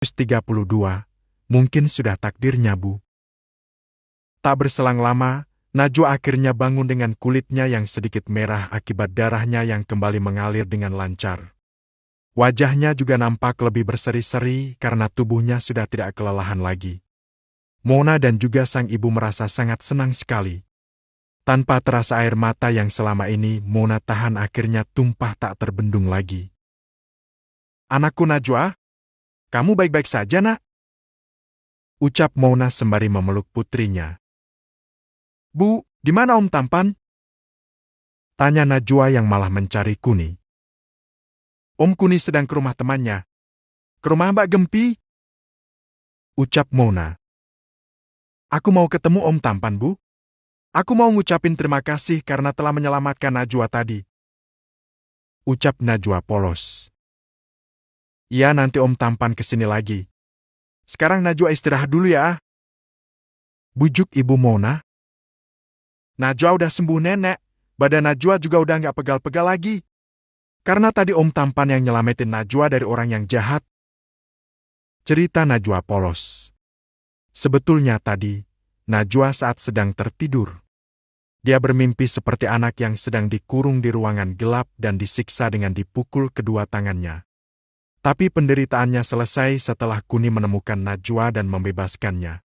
32, mungkin sudah takdirnya, Bu. Tak berselang lama, Najwa akhirnya bangun dengan kulitnya yang sedikit merah akibat darahnya yang kembali mengalir dengan lancar. Wajahnya juga nampak lebih berseri-seri karena tubuhnya sudah tidak kelelahan lagi. Mona dan juga sang ibu merasa sangat senang sekali. Tanpa terasa air mata yang selama ini Mona tahan akhirnya tumpah tak terbendung lagi. "Anakku Najwa, kamu baik-baik saja, Nak?" ucap Mona sembari memeluk putrinya. "Bu, di mana Om Tampan?" tanya Najwa yang malah mencari Kuni. "Om Kuni sedang ke rumah temannya. Ke rumah Mbak Gempi," ucap Mona. "Aku mau ketemu Om Tampan, Bu. Aku mau ngucapin terima kasih karena telah menyelamatkan Najwa tadi," ucap Najwa polos. "Iya, nanti Om Tampan kesini lagi. Sekarang Najwa istirahat dulu ya," bujuk Ibu Mona. "Najwa udah sembuh, Nenek. Badan Najwa juga udah nggak pegal-pegal lagi. Karena tadi Om Tampan yang nyelamatin Najwa dari orang yang jahat," cerita Najwa polos. Sebetulnya tadi, Najwa saat sedang tertidur. Dia bermimpi seperti anak yang sedang dikurung di ruangan gelap dan disiksa dengan dipukul kedua tangannya. Tapi penderitaannya selesai setelah Kuni menemukan Najwa dan membebaskannya.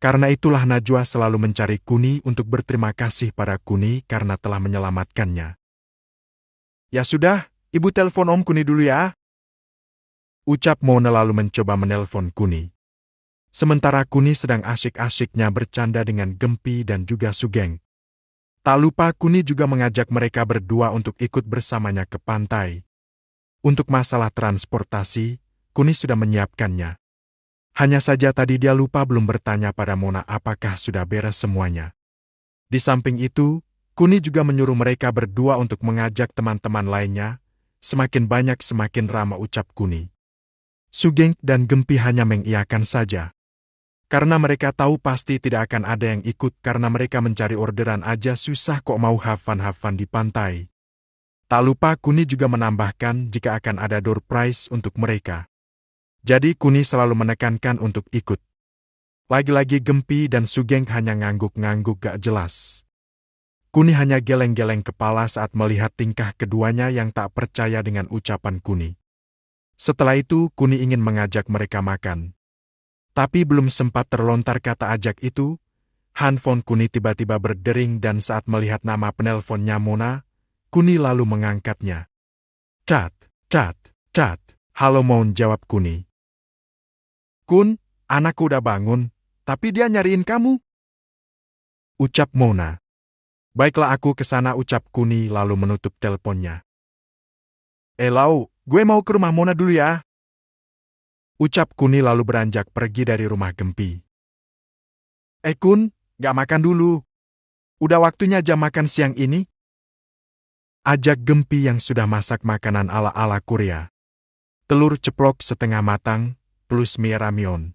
Karena itulah Najwa selalu mencari Kuni untuk berterima kasih pada Kuni karena telah menyelamatkannya. "Ya sudah, Ibu telepon Om Kuni dulu ya," ucap Mona lalu mencoba menelpon Kuni. Sementara Kuni sedang asyik-asyiknya bercanda dengan Gempi dan juga Sugeng. Tak lupa Kuni juga mengajak mereka berdua untuk ikut bersamanya ke pantai. Untuk masalah transportasi, Kuni sudah menyiapkannya. Hanya saja tadi dia lupa belum bertanya pada Mona apakah sudah beres semuanya. Di samping itu, Kuni juga menyuruh mereka berdua untuk mengajak teman-teman lainnya. Semakin banyak semakin ramah, ucap Kuni. Sugeng dan Gempi hanya mengiyakan saja. Karena mereka tahu pasti tidak akan ada yang ikut karena mereka mencari orderan aja susah kok mau have-fun di pantai. Tak lupa Kuni juga menambahkan jika akan ada door prize untuk mereka. Jadi Kuni selalu menekankan untuk ikut. Lagi-lagi Gempi dan Sugeng hanya ngangguk-ngangguk gak jelas. Kuni hanya geleng-geleng kepala saat melihat tingkah keduanya yang tak percaya dengan ucapan Kuni. Setelah itu Kuni ingin mengajak mereka makan. Tapi belum sempat terlontar kata ajak itu, handphone Kuni tiba-tiba berdering dan saat melihat nama penelponnya Mona, Kuni lalu mengangkatnya. "Cat, cat, cat, halo Mon," jawab Kuni. "Kun, anakku udah bangun, tapi dia nyariin kamu," ucap Mona. "Baiklah aku ke sana," ucap Kuni lalu menutup teleponnya. "Lau, gue mau ke rumah Mona dulu ya," ucap Kuni lalu beranjak pergi dari rumah Gempi. Kun, gak makan dulu. Udah waktunya jam makan siang ini," ajak Gempi yang sudah masak makanan ala-ala Korea. Telur ceplok setengah matang, plus mie ramyeon.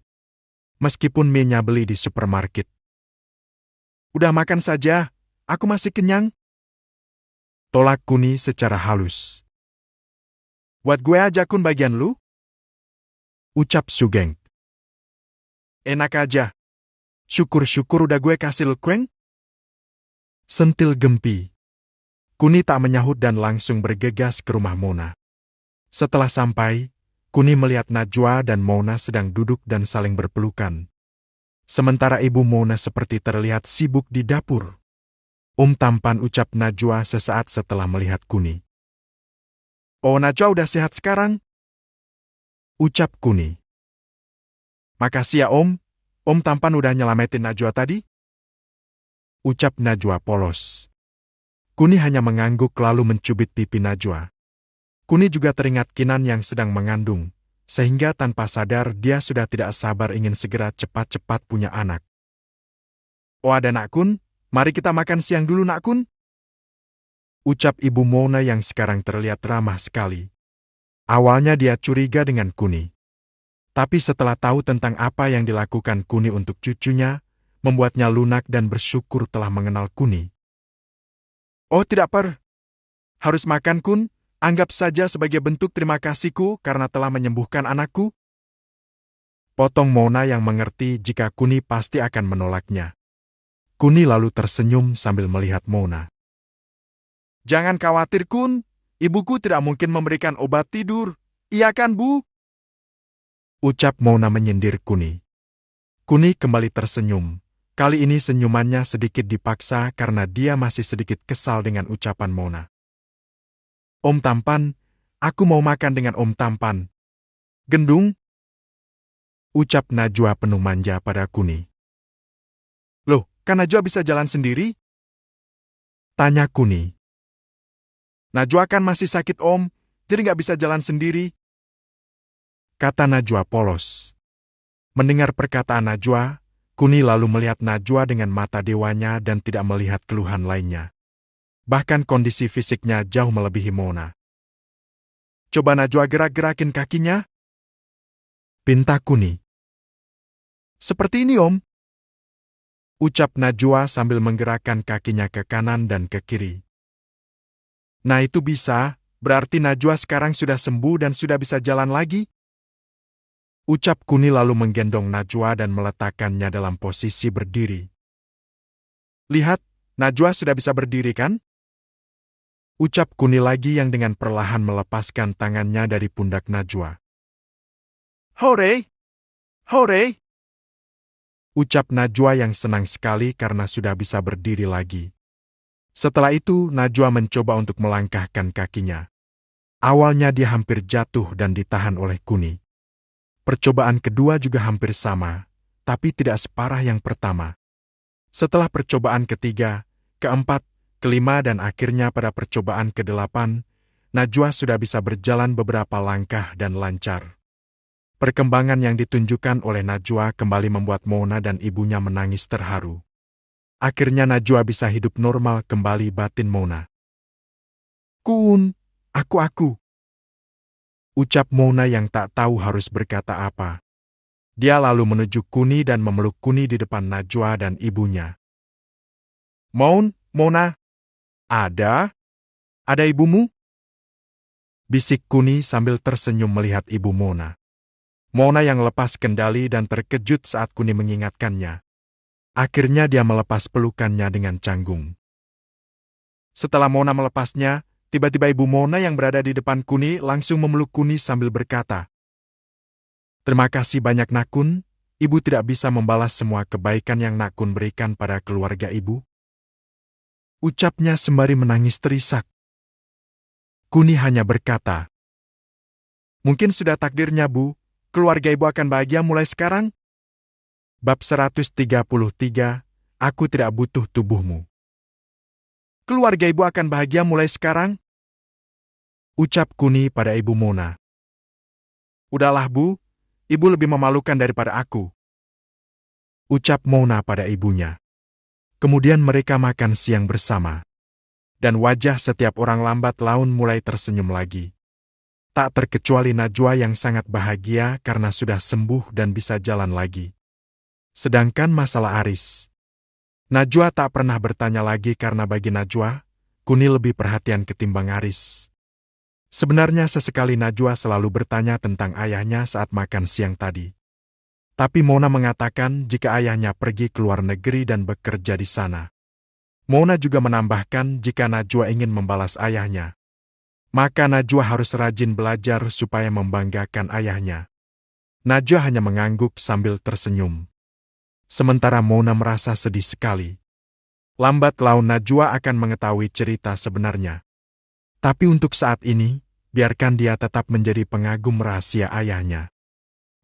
Meskipun mie-nya beli di supermarket. "Udah makan saja, aku masih kenyang," tolak Kuni secara halus. "Buat gue aja Kun bagian lu," ucap Sugeng. "Enak aja. Syukur-syukur udah gue kasih lu kueng," sentil Gempi. Kuni tak menyahut dan langsung bergegas ke rumah Mona. Setelah sampai, Kuni melihat Najwa dan Mona sedang duduk dan saling berpelukan. Sementara ibu Mona seperti terlihat sibuk di dapur. "Om Tampan," ucap Najwa sesaat setelah melihat Kuni. "Oh, Najwa udah sehat sekarang," ucap Kuni. "Makasih ya Om. Om Tampan udah nyelamatin Najwa tadi," ucap Najwa polos. Kuni hanya mengangguk lalu mencubit pipi Najwa. Kuni juga teringat Kinan yang sedang mengandung, sehingga tanpa sadar dia sudah tidak sabar ingin segera cepat-cepat punya anak. "Oh ada Nak Kun, mari kita makan siang dulu Nak Kun," ucap Ibu Mona yang sekarang terlihat ramah sekali. Awalnya dia curiga dengan Kuni. Tapi setelah tahu tentang apa yang dilakukan Kuni untuk cucunya, membuatnya lunak dan bersyukur telah mengenal Kuni. "Oh tidak harus makan Kun. Anggap saja sebagai bentuk terima kasihku karena telah menyembuhkan anakku," Potong Mona yang mengerti jika Kuni pasti akan menolaknya. Kuni lalu tersenyum sambil melihat Mona. Jangan khawatir, Kun. Ibuku tidak mungkin memberikan obat tidur. Iya kan, Bu? Ucap Mona menyindir Kuni. Kuni kembali tersenyum. Kali ini senyumannya sedikit dipaksa karena dia masih sedikit kesal dengan ucapan Mona. Om Tampan, aku mau makan dengan Om Tampan. Gendung? Ucap Najwa penuh manja pada Kuni. Loh, kan Najwa bisa jalan sendiri? Tanya Kuni. Najwa kan masih sakit, Om, jadi nggak bisa jalan sendiri. Kata Najwa polos. Mendengar perkataan Najwa, Kuni lalu melihat Najwa dengan mata dewanya dan tidak melihat keluhan lainnya. Bahkan kondisi fisiknya jauh melebihi Mona. Coba Najwa gerak-gerakin kakinya. Pinta Kuni. Seperti ini, Om. Ucap Najwa sambil menggerakkan kakinya ke kanan dan ke kiri. Nah itu bisa, berarti Najwa sekarang sudah sembuh dan sudah bisa jalan lagi. Ucap Kuni lalu menggendong Najwa dan meletakkannya dalam posisi berdiri. Lihat, Najwa sudah bisa berdiri kan? Ucap Kuni lagi yang dengan perlahan melepaskan tangannya dari pundak Najwa. Hore! Hore! Ucap Najwa yang senang sekali karena sudah bisa berdiri lagi. Setelah itu, Najwa mencoba untuk melangkahkan kakinya. Awalnya dia hampir jatuh dan ditahan oleh Kuni. Percobaan kedua juga hampir sama, tapi tidak separah yang pertama. Setelah percobaan ketiga, keempat, kelima dan akhirnya pada percobaan ke-8, Najwa sudah bisa berjalan beberapa langkah dan lancar. Perkembangan yang ditunjukkan oleh Najwa kembali membuat Mona dan ibunya menangis terharu. Akhirnya Najwa bisa hidup normal kembali, batin Mona. Kun, aku. Ucap Mona yang tak tahu harus berkata apa. Dia lalu menuju Kuni dan memeluk Kuni di depan Najwa dan ibunya. Mona? Ada ibumu? Bisik Kuni sambil tersenyum melihat ibu Mona. Mona yang lepas kendali dan terkejut saat Kuni mengingatkannya. Akhirnya dia melepas pelukannya dengan canggung. Setelah Mona melepasnya, tiba-tiba ibu Mona yang berada di depan Kuni langsung memeluk Kuni sambil berkata, Terima kasih banyak Nakun, ibu tidak bisa membalas semua kebaikan yang Nakun berikan pada keluarga ibu. Ucapnya sembari menangis terisak. Kuni hanya berkata, Mungkin sudah takdirnya, Bu. Keluarga ibu akan bahagia mulai sekarang. Bab 133, Aku tidak butuh tubuhmu. Keluarga ibu akan bahagia mulai sekarang? Ucap Kuni pada ibu Mona. Udahlah, Bu. Ibu lebih memalukan daripada aku. Ucap Mona pada ibunya. Kemudian mereka makan siang bersama. Dan wajah setiap orang lambat laun mulai tersenyum lagi. Tak terkecuali Najwa yang sangat bahagia karena sudah sembuh dan bisa jalan lagi. Sedangkan masalah Aris. Najwa tak pernah bertanya lagi karena bagi Najwa, Kuni lebih perhatian ketimbang Aris. Sebenarnya sesekali Najwa selalu bertanya tentang ayahnya saat makan siang tadi. Tapi Mona mengatakan jika ayahnya pergi ke luar negeri dan bekerja di sana. Mona juga menambahkan jika Najwa ingin membalas ayahnya, maka Najwa harus rajin belajar supaya membanggakan ayahnya. Najwa hanya mengangguk sambil tersenyum. Sementara Mona merasa sedih sekali. Lambat laun Najwa akan mengetahui cerita sebenarnya. Tapi untuk saat ini, biarkan dia tetap menjadi pengagum rahasia ayahnya.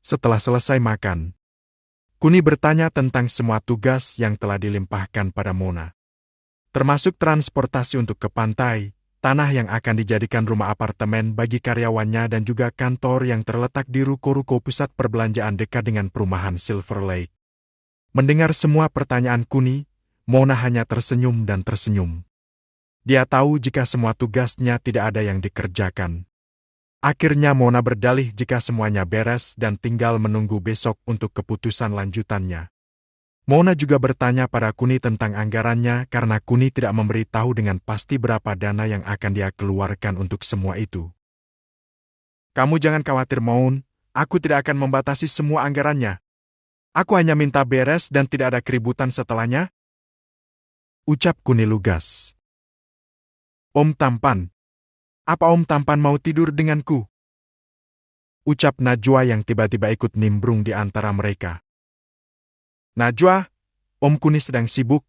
Setelah selesai makan, Kuni bertanya tentang semua tugas yang telah dilimpahkan pada Mona. Termasuk transportasi untuk ke pantai, tanah yang akan dijadikan rumah apartemen bagi karyawannya dan juga kantor yang terletak di ruko-ruko pusat perbelanjaan dekat dengan perumahan Silver Lake. Mendengar semua pertanyaan Kuni, Mona hanya tersenyum dan tersenyum. Dia tahu jika semua tugasnya tidak ada yang dikerjakan. Akhirnya Mona berdalih jika semuanya beres dan tinggal menunggu besok untuk keputusan lanjutannya. Mona juga bertanya pada Kuni tentang anggarannya karena Kuni tidak memberitahu dengan pasti berapa dana yang akan dia keluarkan untuk semua itu. Kamu jangan khawatir, Mon. aku tidak akan membatasi semua anggarannya. Aku hanya minta beres dan tidak ada keributan setelahnya. Ucap Kuni lugas. Om Tampan. Apa Om Tampan mau tidur denganku? Ucap Najwa yang tiba-tiba ikut nimbrung di antara mereka. Najwa, Om Kuni sedang sibuk.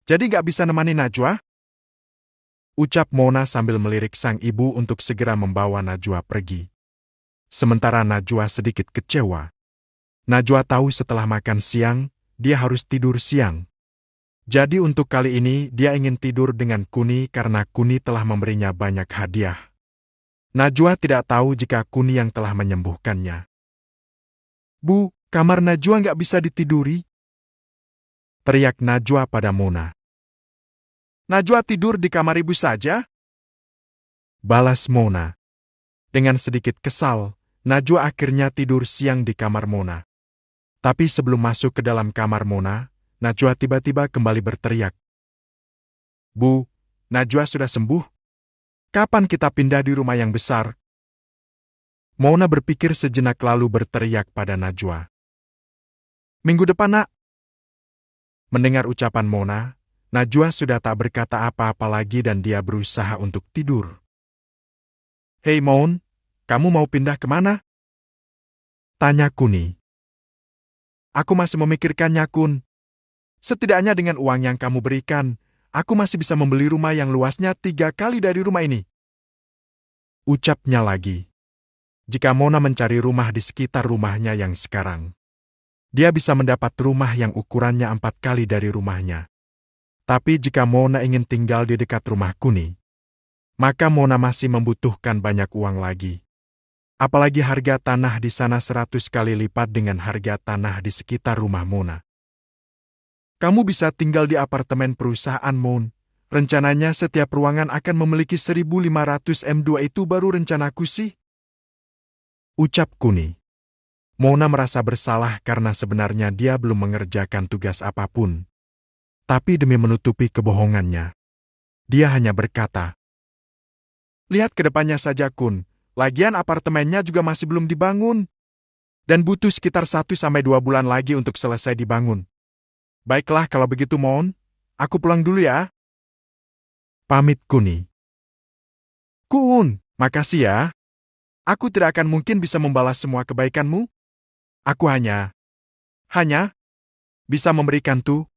Jadi gak bisa nemani Najwa? Ucap Mona sambil melirik sang ibu untuk segera membawa Najwa pergi. Sementara Najwa sedikit kecewa. Najwa tahu setelah makan siang, dia harus tidur siang. Jadi untuk kali ini dia ingin tidur dengan Kuni karena Kuni telah memberinya banyak hadiah. Najwa tidak tahu jika Kuni yang telah menyembuhkannya. Bu, kamar Najwa nggak bisa ditiduri. Teriak Najwa pada Mona. Najwa tidur di kamar ibu saja? Balas Mona. Dengan sedikit kesal, Najwa akhirnya tidur siang di kamar Mona. Tapi sebelum masuk ke dalam kamar Mona, Najwa tiba-tiba kembali berteriak. Bu, Najwa sudah sembuh? Kapan kita pindah di rumah yang besar? Mona berpikir sejenak lalu berteriak pada Najwa. Minggu depan, Nak. Mendengar ucapan Mona, Najwa sudah tak berkata apa-apa lagi dan dia berusaha untuk tidur. Hei Mon, kamu mau pindah kemana? Tanya Kuni. Aku masih memikirkannya, Kun. Setidaknya dengan uang yang kamu berikan, aku masih bisa membeli rumah yang luasnya 3 kali dari rumah ini. Ucapnya lagi. Jika Mona mencari rumah di sekitar rumahnya yang sekarang, dia bisa mendapat rumah yang ukurannya 4 kali dari rumahnya. Tapi jika Mona ingin tinggal di dekat rumah Kuni, maka Mona masih membutuhkan banyak uang lagi. Apalagi harga tanah di sana 100 kali lipat dengan harga tanah di sekitar rumah Mona. Kamu bisa tinggal di apartemen perusahaan, Mon. Rencananya setiap ruangan akan memiliki 1.500 M2 itu baru rencanaku sih. Ucap Kuni. Mona merasa bersalah karena sebenarnya dia belum mengerjakan tugas apapun. Tapi demi menutupi kebohongannya, dia hanya berkata, lihat ke depannya saja, Kun. Lagian apartemennya juga masih belum dibangun. Dan butuh sekitar 1-2 bulan lagi untuk selesai dibangun. Baiklah kalau begitu, Mon. Aku pulang dulu ya. Pamit Kuni. Kun, makasih ya. Aku tidak akan mungkin bisa membalas semua kebaikanmu. Aku hanya bisa memberikan tuh.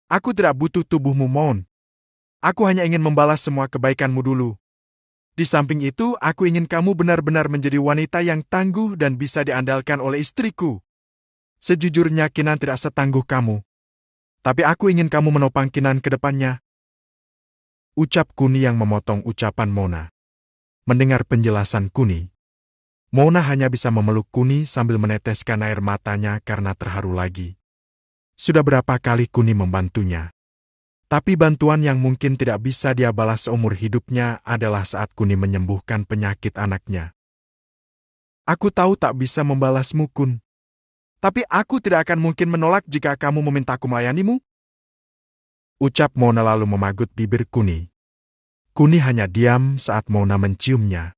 Aku tidak butuh tubuhmu, Mon. Aku hanya ingin membalas semua kebaikanmu dulu. Di samping itu, aku ingin kamu benar-benar menjadi wanita yang tangguh dan bisa diandalkan oleh istriku. Sejujurnya Kinan tidak setangguh kamu. Tapi aku ingin kamu menopang Kinan ke depannya. Ucap Kuni yang memotong ucapan Mona. Mendengar penjelasan Kuni, Mona hanya bisa memeluk Kuni sambil meneteskan air matanya karena terharu lagi. Sudah berapa kali Kuni membantunya. Tapi bantuan yang mungkin tidak bisa dia balas seumur hidupnya adalah saat Kuni menyembuhkan penyakit anaknya. Aku tahu tak bisa membalasmu, Kun. Tapi aku tidak akan mungkin menolak jika kamu memintaku melayanimu. Ucap Mona lalu memagut bibir Kuni. Kuni hanya diam saat Mona menciumnya.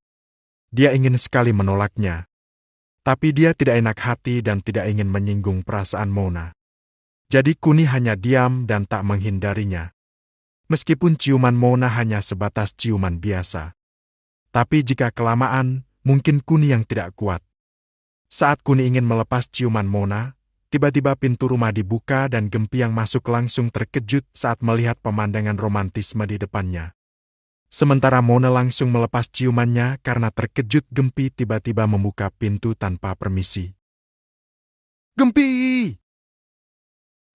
Dia ingin sekali menolaknya. Tapi dia tidak enak hati dan tidak ingin menyinggung perasaan Mona. Jadi Kuni hanya diam dan tak menghindarinya. Meskipun ciuman Mona hanya sebatas ciuman biasa. Tapi jika kelamaan, mungkin Kuni yang tidak kuat. Saat Kuni ingin melepas ciuman Mona, tiba-tiba pintu rumah dibuka dan Gempi yang masuk langsung terkejut saat melihat pemandangan romantisme di depannya. Sementara Mona langsung melepas ciumannya karena terkejut Gempi tiba-tiba membuka pintu tanpa permisi. Gempi!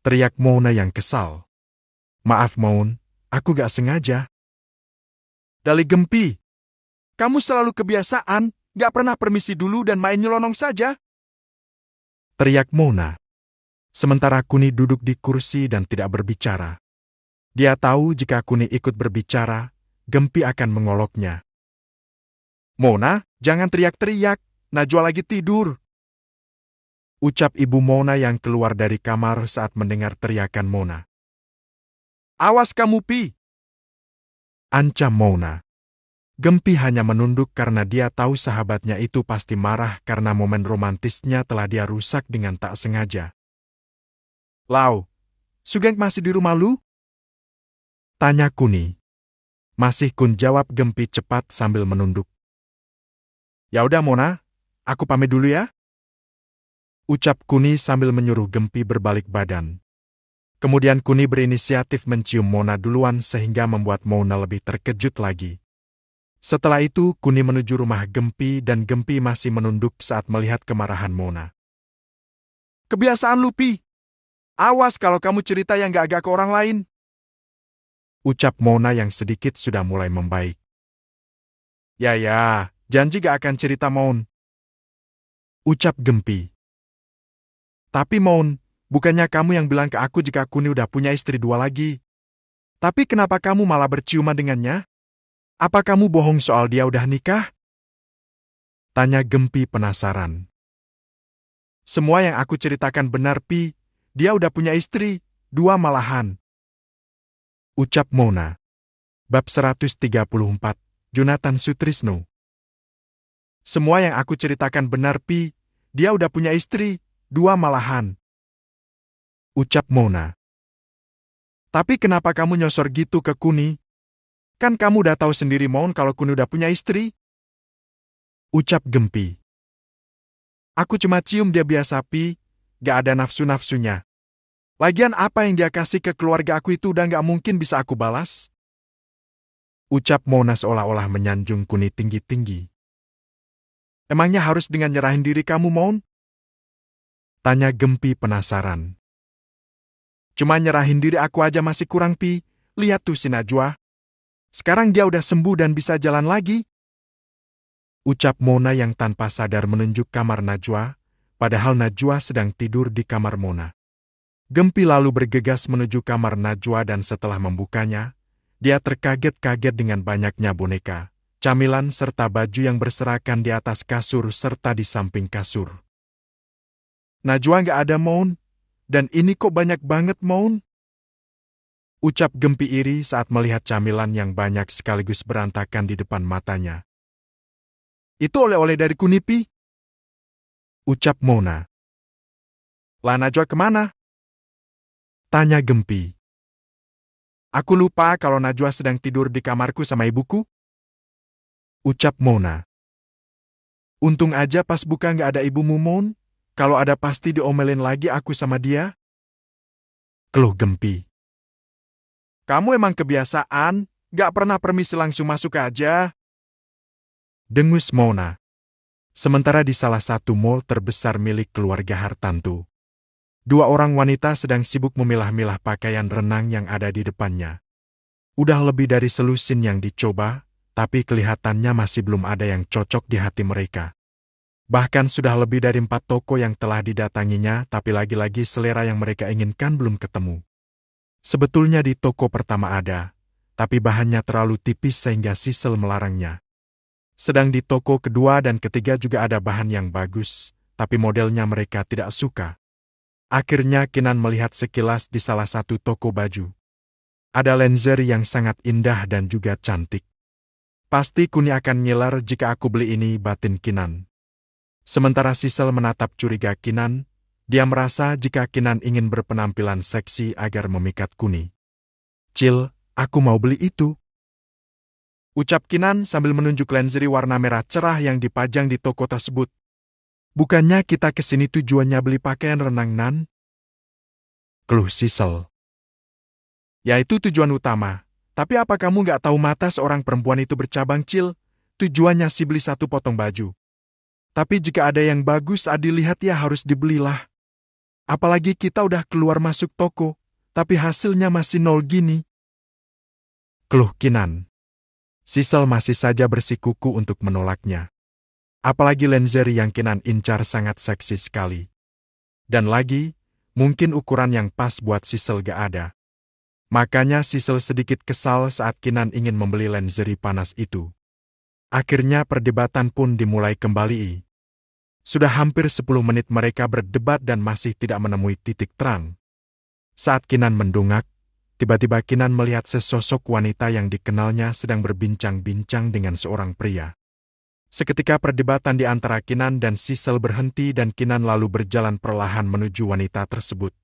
Teriak Mona yang kesal. Maaf, Mon, aku gak sengaja. Dali Gempi, kamu selalu kebiasaan, gak pernah permisi dulu dan main nyelonong saja. Teriak Mona. Sementara Kuni duduk di kursi dan tidak berbicara. Dia tahu jika Kuni ikut berbicara, Gempi akan mengoloknya. Mona, jangan teriak-teriak, Najwa lagi tidur. Ucap ibu Mona yang keluar dari kamar saat mendengar teriakan Mona. Awas kamu, Pi! Ancam Mona. Gempi hanya menunduk karena dia tahu sahabatnya itu pasti marah karena momen romantisnya telah dia rusak dengan tak sengaja. "Lau, Sugeng masih di rumah lu?" tanya Kuni. "Masih," Kun jawab Gempi cepat sambil menunduk. "Ya udah Mona, aku pamit dulu ya," ucap Kuni sambil menyuruh Gempi berbalik badan. Kemudian Kuni berinisiatif mencium Mona duluan sehingga membuat Mona lebih terkejut lagi. Setelah itu, Kuni menuju rumah Gempi dan Gempi masih menunduk saat melihat kemarahan Mona. "Kebiasaan lu, Pi. Awas kalau kamu cerita yang gak-gak ke orang lain," ucap Mona yang sedikit sudah mulai membaik. Ya, janji gak akan cerita, Mon," ucap Gempi. "Tapi Mon, bukannya kamu yang bilang ke aku jika Kuni udah punya istri 2 lagi? Tapi kenapa kamu malah berciuman dengannya? Apa kamu bohong soal dia udah nikah?" tanya Gempi penasaran. "Semua yang aku ceritakan benar, Pi. Dia udah punya istri, 2 malahan," ucap Mona. Bab 134, Jonathan Sutrisno. "Semua yang aku ceritakan benar, Pi. Dia udah punya istri, 2 malahan," ucap Mona. "Tapi kenapa kamu nyosor gitu ke Kuni? Kan kamu udah tahu sendiri, Mon, kalau Kuni udah punya istri," ucap Gempi. "Aku cuma cium dia biasa, Pi. Gak ada nafsu-nafsunya. Lagian apa yang dia kasih ke keluarga aku itu udah gak mungkin bisa aku balas," ucap Mona seolah-olah menyanjung Kuni tinggi-tinggi. "Emangnya harus dengan nyerahin diri kamu, Mon?" tanya Gempi penasaran. "Cuma nyerahin diri aku aja masih kurang, Pi. Lihat tuh si Najwa. Sekarang dia udah sembuh dan bisa jalan lagi," ucap Mona yang tanpa sadar menunjuk kamar Najwa, padahal Najwa sedang tidur di kamar Mona. Gempi lalu bergegas menuju kamar Najwa dan setelah membukanya, dia terkaget-kaget dengan banyaknya boneka, camilan serta baju yang berserakan di atas kasur serta di samping kasur. "Najwa nggak ada, Mon. Dan ini kok banyak banget, Mon?" ucap Gempi iri saat melihat camilan yang banyak sekaligus berantakan di depan matanya. "Itu oleh-oleh dari Kuni, Pi," ucap Mona. "Lah Najwa kemana?" tanya Gempi. "Aku lupa kalau Najwa sedang tidur di kamarku sama ibuku," ucap Mona. "Untung aja pas buka nggak ada ibumu, Mon. Kalau ada pasti diomelin lagi aku sama dia," keluh Gempi. "Kamu emang kebiasaan, gak pernah permisi langsung masuk aja," dengus Mona. Sementara di salah satu mall terbesar milik keluarga Hartanto, 2 orang wanita sedang sibuk memilah-milah pakaian renang yang ada di depannya. Udah lebih dari selusin yang dicoba, tapi kelihatannya masih belum ada yang cocok di hati mereka. Bahkan sudah lebih dari 4 toko yang telah didatanginya, tapi lagi-lagi selera yang mereka inginkan belum ketemu. Sebetulnya di toko pertama ada, tapi bahannya terlalu tipis sehingga Sisel melarangnya. Sedang di toko kedua dan ketiga juga ada bahan yang bagus, tapi modelnya mereka tidak suka. Akhirnya Kinan melihat sekilas di salah satu toko baju. Ada lenjer yang sangat indah dan juga cantik. "Pasti Kuni akan ngiler jika aku beli ini," batin Kinan. Sementara Sisel menatap curiga Kinan, dia merasa jika Kinan ingin berpenampilan seksi agar memikat Kuni. "Cil, aku mau beli itu," ucap Kinan sambil menunjuk lingerie warna merah cerah yang dipajang di toko tersebut. "Bukannya kita kesini tujuannya beli pakaian renang, Nan?" keluh Sisel. "Ya itu tujuan utama. Tapi apa kamu nggak tahu mata seorang perempuan itu bercabang, Cil? Tujuannya sih beli 1 potong baju. Tapi jika ada yang bagus dilihat ya harus dibelilah. Apalagi kita udah keluar masuk toko, tapi hasilnya masih 0 gini," keluh Kinan. Sisel masih saja bersikuku untuk menolaknya. Apalagi lingerie yang Kinan incar sangat seksi sekali. Dan lagi, mungkin ukuran yang pas buat Sisel gak ada. Makanya Sisel sedikit kesal saat Kinan ingin membeli lingerie panas itu. Akhirnya perdebatan pun dimulai kembali. Sudah hampir 10 menit mereka berdebat dan masih tidak menemui titik terang. Saat Kinan mendongak, tiba-tiba Kinan melihat sesosok wanita yang dikenalnya sedang berbincang-bincang dengan seorang pria. Seketika perdebatan di antara Kinan dan Sisel berhenti dan Kinan lalu berjalan perlahan menuju wanita tersebut.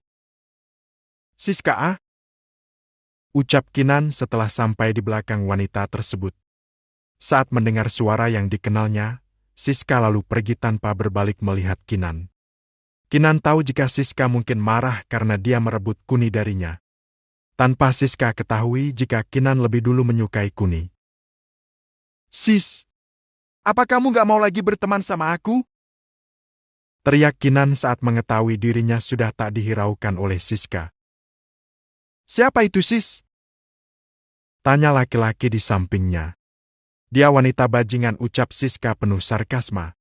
"Siska ah?" ucap Kinan setelah sampai di belakang wanita tersebut. Saat mendengar suara yang dikenalnya, Siska lalu pergi tanpa berbalik melihat Kinan. Kinan tahu jika Siska mungkin marah karena dia merebut Kuni darinya. Tanpa Siska ketahui jika Kinan lebih dulu menyukai Kuni. "Sis, apa kamu gak mau lagi berteman sama aku?" teriak Kinan saat mengetahui dirinya sudah tak dihiraukan oleh Siska. "Siapa itu, sis?" tanya laki-laki di sampingnya. "Dia wanita bajingan," ucap Siska penuh sarkasma.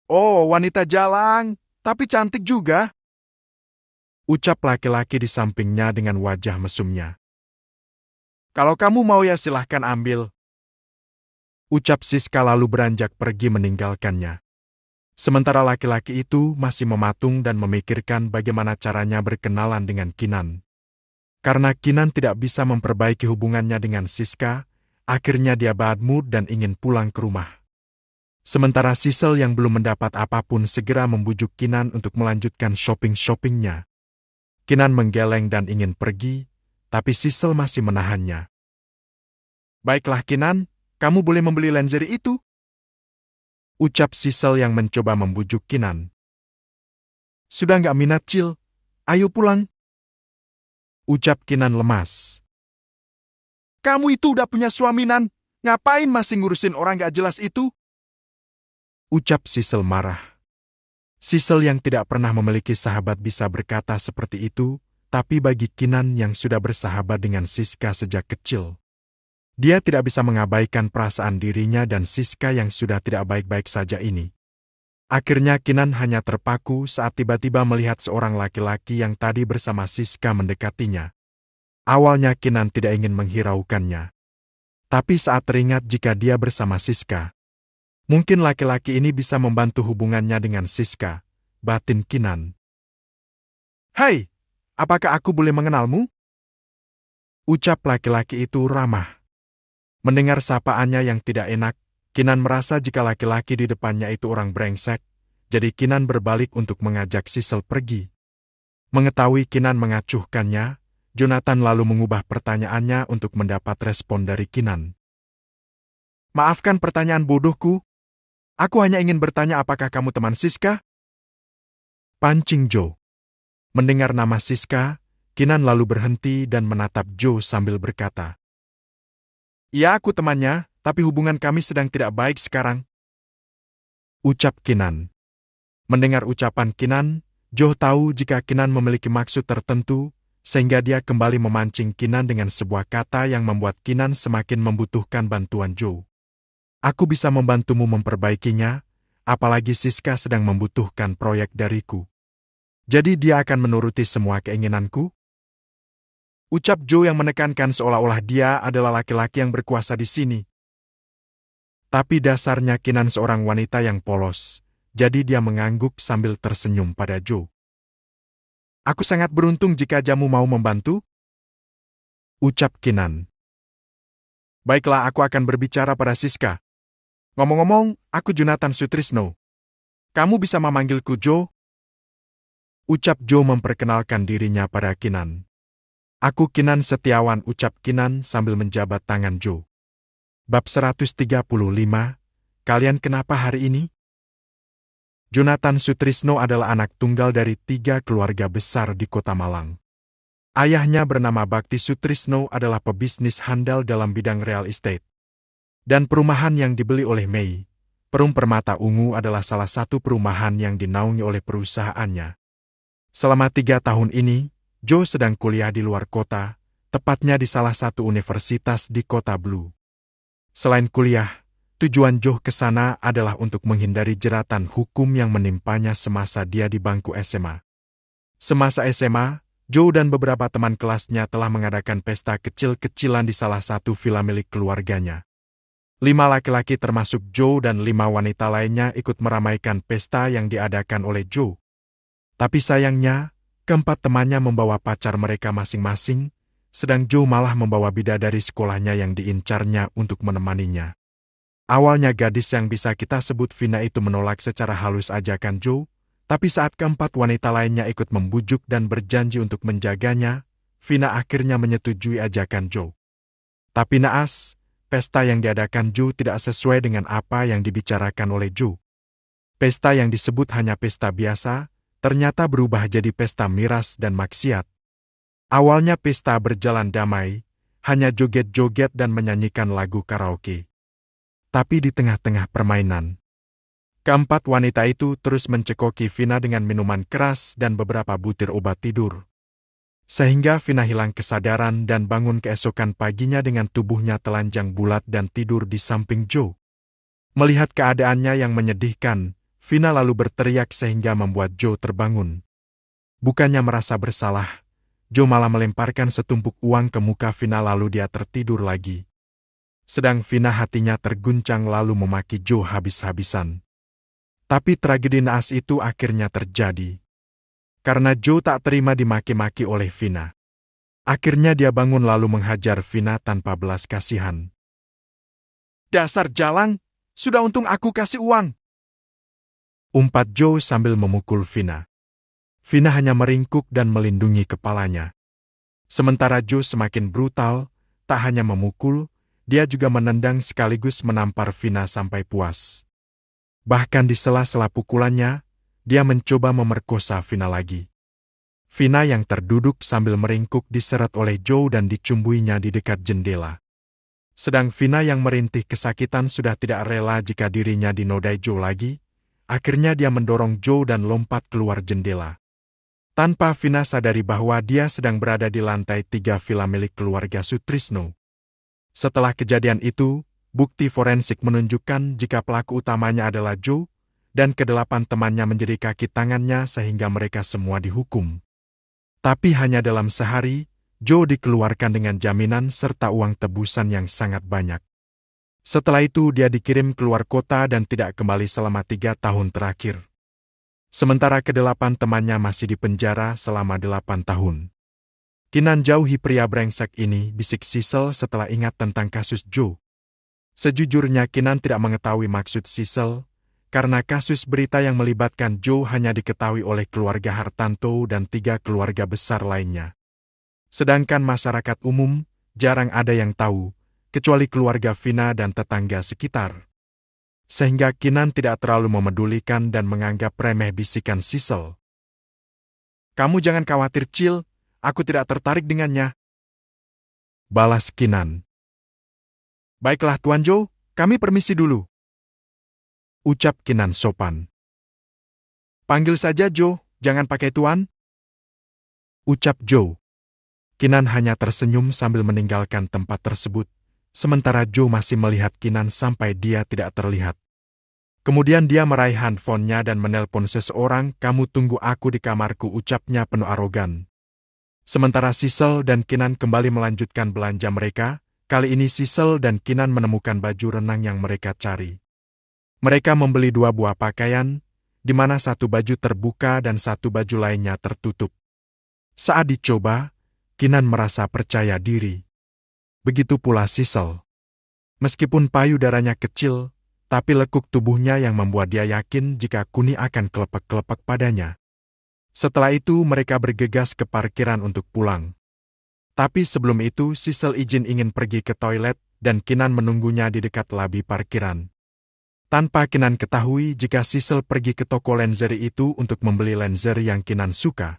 "Oh, wanita jalang, tapi cantik juga," ucap laki-laki di sampingnya dengan wajah mesumnya. "Kalau kamu mau ya silahkan ambil," ucap Siska lalu beranjak pergi meninggalkannya. Sementara laki-laki itu masih mematung dan memikirkan bagaimana caranya berkenalan dengan Kinan. Karena Kinan tidak bisa memperbaiki hubungannya dengan Siska, akhirnya dia bad mood dan ingin pulang ke rumah. Sementara Sisel yang belum mendapat apapun segera membujuk Kinan untuk melanjutkan shopping-shoppingnya. Kinan menggeleng dan ingin pergi, tapi Sisel masih menahannya. "Baiklah Kinan, kamu boleh membeli lingerie itu," ucap Sisel yang mencoba membujuk Kinan. "Sudah nggak minat Cil, ayo pulang," ucap Kinan lemas. "Kamu itu udah punya suami Nan, ngapain masih ngurusin orang nggak jelas itu?" ucap Sisel marah. Sisel yang tidak pernah memiliki sahabat bisa berkata seperti itu, tapi bagi Kinan yang sudah bersahabat dengan Siska sejak kecil, dia tidak bisa mengabaikan perasaan dirinya dan Siska yang sudah tidak baik-baik saja ini. Akhirnya Kinan hanya terpaku saat tiba-tiba melihat seorang laki-laki yang tadi bersama Siska mendekatinya. Awalnya Kinan tidak ingin menghiraukannya. Tapi saat teringat jika dia bersama Siska, mungkin laki-laki ini bisa membantu hubungannya dengan Siska, batin Kinan. "Hai, apakah aku boleh mengenalmu?" ucap laki-laki itu ramah. Mendengar sapaannya yang tidak enak, Kinan merasa jika laki-laki di depannya itu orang brengsek, jadi Kinan berbalik untuk mengajak Sisel pergi. Mengetahui Kinan mengacuhkannya, Jonathan lalu mengubah pertanyaannya untuk mendapat respon dari Kinan. "Maafkan pertanyaan bodohku. Aku hanya ingin bertanya apakah kamu teman Siska?" pancing Joe. Mendengar nama Siska, Kinan lalu berhenti dan menatap Joe sambil berkata, "Ya, aku temannya, tapi hubungan kami sedang tidak baik sekarang," ucap Kinan. Mendengar ucapan Kinan, Joe tahu jika Kinan memiliki maksud tertentu, sehingga dia kembali memancing Kinan dengan sebuah kata yang membuat Kinan semakin membutuhkan bantuan Joe. "Aku bisa membantumu memperbaikinya, apalagi Siska sedang membutuhkan proyek dariku. Jadi dia akan menuruti semua keinginanku?" ucap Joe yang menekankan seolah-olah dia adalah laki-laki yang berkuasa di sini. Tapi dasarnya Kinan seorang wanita yang polos, jadi dia mengangguk sambil tersenyum pada Joe. "Aku sangat beruntung jika jamu mau membantu," ucap Kinan. "Baiklah, aku akan berbicara pada Siska. Ngomong-ngomong, aku Jonathan Sutrisno. Kamu bisa memanggilku Joe?" ucap Joe memperkenalkan dirinya pada Kinan. "Aku Kinan Setiawan," ucap Kinan sambil menjabat tangan Joe. Bab 135, kalian kenapa hari ini? Jonathan Sutrisno adalah anak tunggal dari 3 keluarga besar di Kota Malang. Ayahnya bernama Bakti Sutrisno adalah pebisnis handal dalam bidang real estate. Dan perumahan yang dibeli oleh Mei, Perum Permata Ungu adalah salah satu perumahan yang dinaungi oleh perusahaannya. Selama 3 tahun ini, Joe sedang kuliah di luar kota, tepatnya di salah satu universitas di Kota Blue. Selain kuliah, tujuan Joe ke sana adalah untuk menghindari jeratan hukum yang menimpanya semasa dia di bangku SMA. Semasa SMA, Joe dan beberapa teman kelasnya telah mengadakan pesta kecil-kecilan di salah satu villa milik keluarganya. 5 laki-laki termasuk Joe dan 5 wanita lainnya ikut meramaikan pesta yang diadakan oleh Joe. Tapi sayangnya, keempat temannya membawa pacar mereka masing-masing, sedang Joe malah membawa bidadari sekolahnya yang diincarnya untuk menemaninya. Awalnya gadis yang bisa kita sebut Vina itu menolak secara halus ajakan Joe, tapi saat keempat wanita lainnya ikut membujuk dan berjanji untuk menjaganya, Vina akhirnya menyetujui ajakan Joe. Tapi naas, pesta yang diadakan Joe tidak sesuai dengan apa yang dibicarakan oleh Joe. Pesta yang disebut hanya pesta biasa, ternyata berubah jadi pesta miras dan maksiat. Awalnya pesta berjalan damai, hanya joget-joget dan menyanyikan lagu karaoke. Tapi di tengah-tengah permainan, keempat wanita itu terus mencekoki Vina dengan minuman keras dan beberapa butir obat tidur. Sehingga Vina hilang kesadaran dan bangun keesokan paginya dengan tubuhnya telanjang bulat dan tidur di samping Joe. Melihat keadaannya yang menyedihkan, Vina lalu berteriak sehingga membuat Joe terbangun. Bukannya merasa bersalah, Joe malah melemparkan setumpuk uang ke muka Vina lalu dia tertidur lagi. Sedang Vina hatinya terguncang lalu memaki Joe habis-habisan. Tapi tragedi naas itu akhirnya terjadi. Karena Joe tak terima dimaki-maki oleh Vina. Akhirnya dia bangun lalu menghajar Vina tanpa belas kasihan. "Dasar jalang, sudah untung aku kasih uang," umpat Joe sambil memukul Vina. Vina hanya meringkuk dan melindungi kepalanya. Sementara Joe semakin brutal, tak hanya memukul, dia juga menendang sekaligus menampar Vina sampai puas. Bahkan di sela-sela pukulannya, dia mencoba memerkosa Vina lagi. Vina yang terduduk sambil meringkuk diseret oleh Joe dan dicumbuinya di dekat jendela. Sedang Vina yang merintih kesakitan sudah tidak rela jika dirinya dinodai Joe lagi, akhirnya dia mendorong Joe dan lompat keluar jendela. Tanpa Vina sadari bahwa dia sedang berada di lantai 3 villa milik keluarga Sutrisno. Setelah kejadian itu, bukti forensik menunjukkan jika pelaku utamanya adalah Joe, dan kedelapan temannya menjadi kaki tangannya sehingga mereka semua dihukum. Tapi hanya dalam sehari, Joe dikeluarkan dengan jaminan serta uang tebusan yang sangat banyak. Setelah itu dia dikirim keluar kota dan tidak kembali selama 3 tahun terakhir. Sementara kedelapan temannya masih dipenjara selama 8 tahun. "Kinan jauhi pria brengsek ini," bisik Sissel setelah ingat tentang kasus Joe. Sejujurnya Kinan tidak mengetahui maksud Sissel, karena kasus berita yang melibatkan Joe hanya diketahui oleh keluarga Hartanto dan 3 keluarga besar lainnya. Sedangkan masyarakat umum, jarang ada yang tahu, kecuali keluarga Vina dan tetangga sekitar. Sehingga Kinan tidak terlalu memedulikan dan menganggap remeh bisikan Sissel. "Kamu jangan khawatir, Cil. Aku tidak tertarik dengannya," balas Kinan. "Baiklah Tuan Joe, kami permisi dulu," ucap Kinan sopan. "Panggil saja Joe, jangan pakai Tuan," ucap Joe. Kinan hanya tersenyum sambil meninggalkan tempat tersebut, sementara Joe masih melihat Kinan sampai dia tidak terlihat. Kemudian dia meraih handphonenya dan menelpon seseorang. "Kamu tunggu aku di kamarku," ucapnya penuh arogan. Sementara Sissel dan Kinan kembali melanjutkan belanja mereka, kali ini Sissel dan Kinan menemukan baju renang yang mereka cari. Mereka membeli 2 buah pakaian, di mana satu baju terbuka dan satu baju lainnya tertutup. Saat dicoba, Kinan merasa percaya diri. Begitu pula Sissel. Meskipun payudaranya kecil, tapi lekuk tubuhnya yang membuat dia yakin jika Kuni akan kelepek-kelepek padanya. Setelah itu mereka bergegas ke parkiran untuk pulang. Tapi sebelum itu Sissel ingin pergi ke toilet dan Kinan menunggunya di dekat labi parkiran. Tanpa Kinan ketahui jika Sissel pergi ke toko lingerie itu untuk membeli lingerie yang Kinan suka.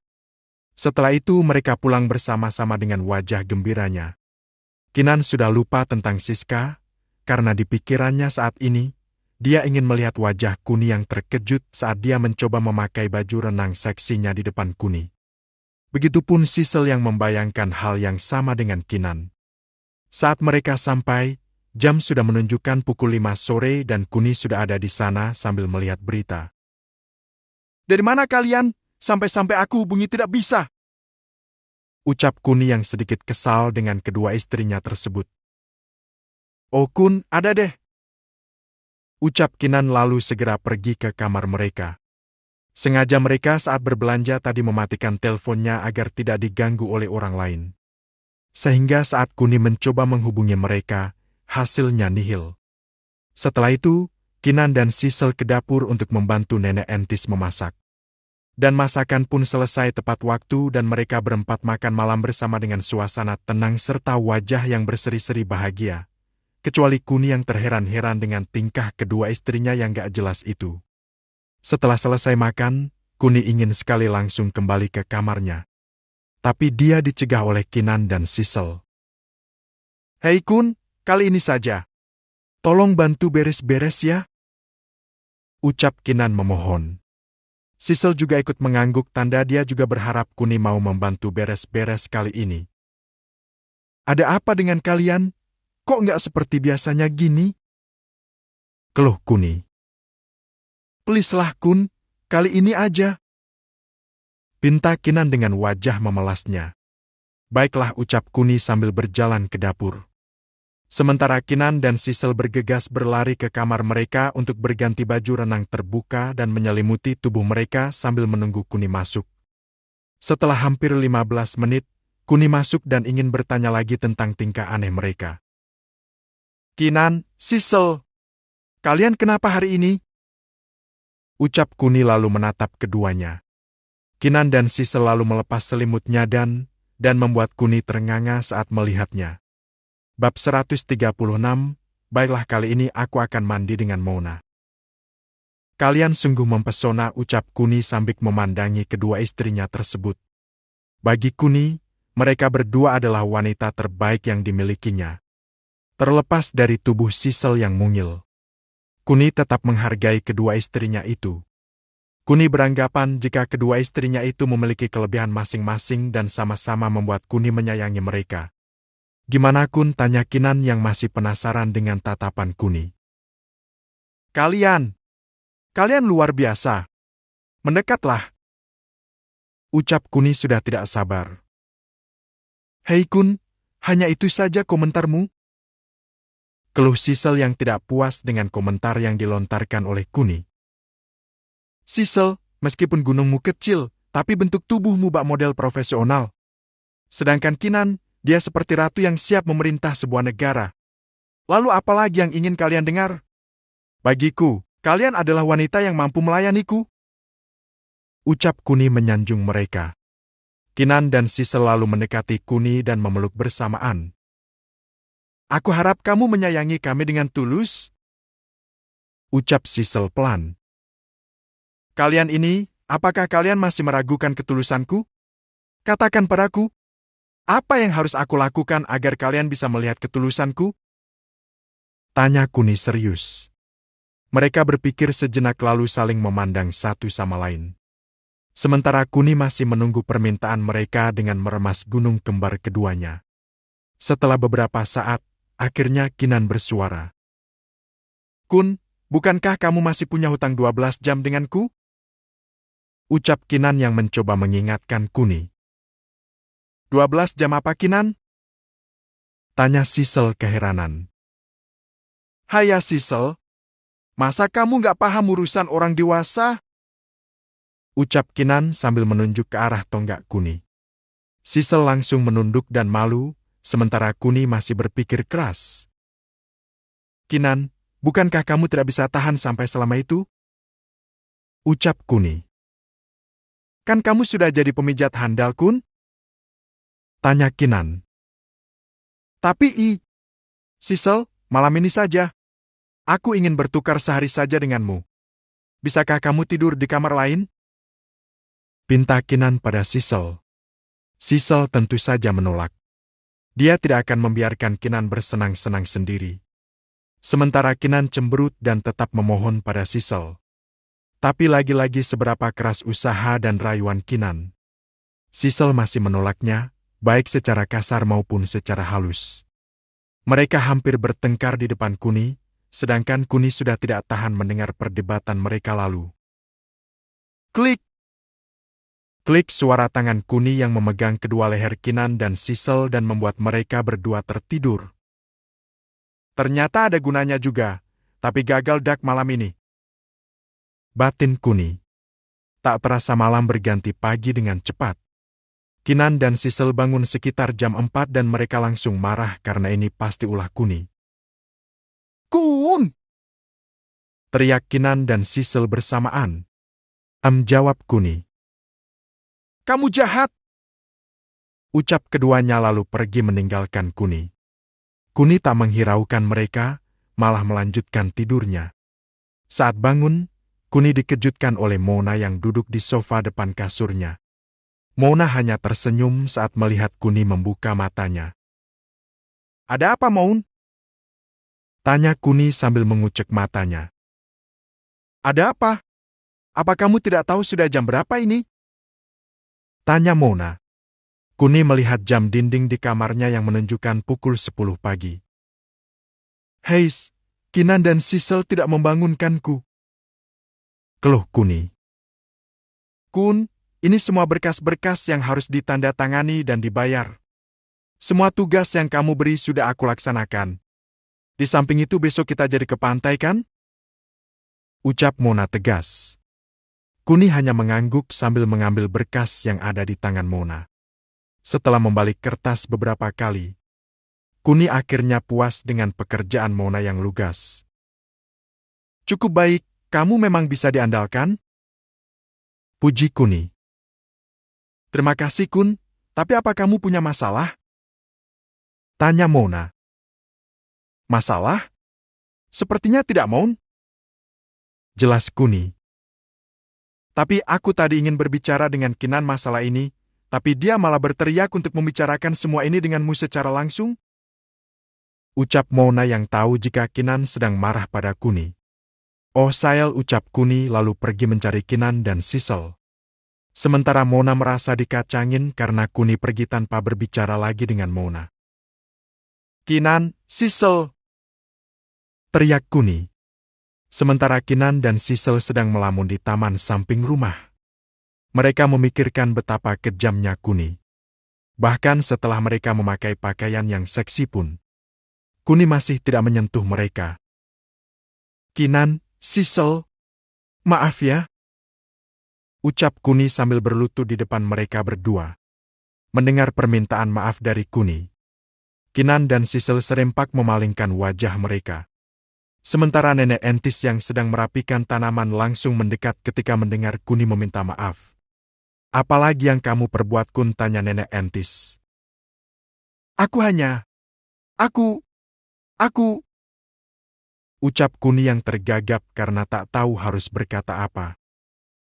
Setelah itu mereka pulang bersama-sama dengan wajah gembiranya. Kinan sudah lupa tentang Siska, karena di pikirannya saat ini, dia ingin melihat wajah Kuni yang terkejut saat dia mencoba memakai baju renang seksinya di depan Kuni. Begitupun Sissel yang membayangkan hal yang sama dengan Kinan. Saat mereka sampai, jam sudah menunjukkan pukul 5 sore dan Kuni sudah ada di sana sambil melihat berita. "Dari mana kalian? Sampai-sampai aku hubungi tidak bisa," ucap Kuni yang sedikit kesal dengan kedua istrinya tersebut. "Oh Kun, ada deh," ucap Kinan lalu segera pergi ke kamar mereka. Sengaja mereka saat berbelanja tadi mematikan teleponnya agar tidak diganggu oleh orang lain. Sehingga saat Kuni mencoba menghubungi mereka, hasilnya nihil. Setelah itu, Kinan dan Sisel ke dapur untuk membantu Nenek Entis memasak. Dan masakan pun selesai tepat waktu dan mereka berempat makan malam bersama dengan suasana tenang serta wajah yang berseri-seri bahagia. Kecuali Kuni yang terheran-heran dengan tingkah kedua istrinya yang gak jelas itu. Setelah selesai makan, Kuni ingin sekali langsung kembali ke kamarnya. Tapi dia dicegah oleh Kinan dan Sisel. "Hei Kun, kali ini saja. Tolong bantu beres-beres ya," ucap Kinan memohon. Sisel juga ikut mengangguk tanda dia juga berharap Kuni mau membantu beres-beres kali ini. "Ada apa dengan kalian? Kok nggak seperti biasanya gini?" keluh Kuni. "Please lah Kun, kali ini aja," pinta Kinan dengan wajah memelasnya. "Baiklah," ucap Kuni sambil berjalan ke dapur. Sementara Kinan dan Sisel bergegas berlari ke kamar mereka untuk berganti baju renang terbuka dan menyelimuti tubuh mereka sambil menunggu Kuni masuk. Setelah hampir 15 menit, Kuni masuk dan ingin bertanya lagi tentang tingkah aneh mereka. "Kinan, Sisel, kalian kenapa hari ini?" ucap Kuni lalu menatap keduanya. Kinan dan Sisel lalu melepas selimutnya dan membuat Kuni ternganga saat melihatnya. Bab 136, baiklah kali ini aku akan mandi dengan Mona. "Kalian sungguh mempesona," ucap Kuni sambil memandangi kedua istrinya tersebut. Bagi Kuni, mereka berdua adalah wanita terbaik yang dimilikinya. Terlepas dari tubuh Sisel yang mungil, Kuni tetap menghargai kedua istrinya itu. Kuni beranggapan jika kedua istrinya itu memiliki kelebihan masing-masing dan sama-sama membuat Kuni menyayangi mereka. "Gimana Kun?" tanya Kinan yang masih penasaran dengan tatapan Kuni. Kalian luar biasa. Mendekatlah," ucap Kuni sudah tidak sabar. "Hei Kun, hanya itu saja komentarmu?" keluh Sisel yang tidak puas dengan komentar yang dilontarkan oleh Kuni. "Sisel, meskipun gunungmu kecil, tapi bentuk tubuhmu bak model profesional. Sedangkan Kinan, dia seperti ratu yang siap memerintah sebuah negara. Lalu apa lagi yang ingin kalian dengar? Bagiku, kalian adalah wanita yang mampu melayaniku," ucap Kuni menyanjung mereka. Kinan dan Sisel lalu mendekati Kuni dan memeluk bersamaan. "Aku harap kamu menyayangi kami dengan tulus," ucap Sisel pelan. "Kalian ini, apakah kalian masih meragukan ketulusanku? Katakan padaku, apa yang harus aku lakukan agar kalian bisa melihat ketulusanku?" tanya Kuni serius. Mereka berpikir sejenak lalu saling memandang satu sama lain. Sementara Kuni masih menunggu permintaan mereka dengan meremas gunung kembar keduanya. Setelah beberapa saat, akhirnya Kinan bersuara. "Kun, bukankah kamu masih punya hutang 12 jam denganku?" ucap Kinan yang mencoba mengingatkan Kuni. "12 jam apa Kinan?" tanya Sisel keheranan. "Haya Sisel, masa kamu gak paham urusan orang dewasa?" ucap Kinan sambil menunjuk ke arah tonggak Kuni. Sisel langsung menunduk dan malu, sementara Kuni masih berpikir keras. "Kinan, bukankah kamu tidak bisa tahan sampai selama itu?" ucap Kuni. "Kan kamu sudah jadi pemijat handal Kun?" tanya Kinan. "Tapi Sisel, malam ini saja. Aku ingin bertukar sehari saja denganmu. Bisakah kamu tidur di kamar lain?" pinta Kinan pada Sisel. Sisel tentu saja menolak. Dia tidak akan membiarkan Kinan bersenang-senang sendiri. Sementara Kinan cemberut dan tetap memohon pada Sisel. Tapi lagi-lagi seberapa keras usaha dan rayuan Kinan, Sisel masih menolaknya, baik secara kasar maupun secara halus. Mereka hampir bertengkar di depan Kuni, sedangkan Kuni sudah tidak tahan mendengar perdebatan mereka lalu. Klik! Klik, suara tangan Kuni yang memegang kedua leher Kinan dan Sisel dan membuat mereka berdua tertidur. Ternyata ada gunanya juga, tapi gagal dak malam ini, batin Kuni. Tak terasa malam berganti pagi dengan cepat. Kinan dan Sisel bangun sekitar jam 4 dan mereka langsung marah karena ini pasti ulah Kuni. Kun! Teriak Kinan dan Sisel bersamaan. Jawab Kuni. Kamu jahat! Ucap keduanya lalu pergi meninggalkan Kuni. Kuni tak menghiraukan mereka, malah melanjutkan tidurnya. Saat bangun, Kuni dikejutkan oleh Mona yang duduk di sofa depan kasurnya. Mona hanya tersenyum saat melihat Kuni membuka matanya. Ada apa, Moon? Tanya Kuni sambil mengucek matanya. Ada apa? Apa kamu tidak tahu sudah jam berapa ini? Tanya Mona. Kuni melihat jam dinding di kamarnya yang menunjukkan pukul 10 pagi. Heis, Kinan dan Sisel tidak membangunkanku. Keluh Kuni. Kun, ini semua berkas-berkas yang harus ditandatangani dan dibayar. Semua tugas yang kamu beri sudah aku laksanakan. Di samping itu besok kita jadi ke pantai kan? Ucap Mona tegas. Kuni hanya mengangguk sambil mengambil berkas yang ada di tangan Mona. Setelah membalik kertas beberapa kali, Kuni akhirnya puas dengan pekerjaan Mona yang lugas. Cukup baik, kamu memang bisa diandalkan? Puji Kuni. Terima kasih Kun, tapi apa kamu punya masalah? Tanya Mona. Masalah? Sepertinya tidak, Moon. Jelas Kuni. Tapi aku tadi ingin berbicara dengan Kinan masalah ini, tapi dia malah berteriak untuk membicarakan semua ini denganmu secara langsung? Ucap Mona yang tahu jika Kinan sedang marah pada Kuni. Oh sayal, ucap Kuni lalu pergi mencari Kinan dan Sisel. Sementara Mona merasa dikacangin karena Kuni pergi tanpa berbicara lagi dengan Mona. Kinan, Sisel! Teriak Kuni. Sementara Kinan dan Sisel sedang melamun di taman samping rumah. Mereka memikirkan betapa kejamnya Kuni. Bahkan setelah mereka memakai pakaian yang seksi pun, Kuni masih tidak menyentuh mereka. Kinan, Sisel, maaf ya. Ucap Kuni sambil berlutut di depan mereka berdua. Mendengar permintaan maaf dari Kuni, Kinan dan Sisel serempak memalingkan wajah mereka. Sementara nenek Entis yang sedang merapikan tanaman langsung mendekat ketika mendengar Kuni meminta maaf. Apalagi yang kamu perbuat Kun, tanya nenek Entis. Aku Ucap Kuni yang tergagap karena tak tahu harus berkata apa.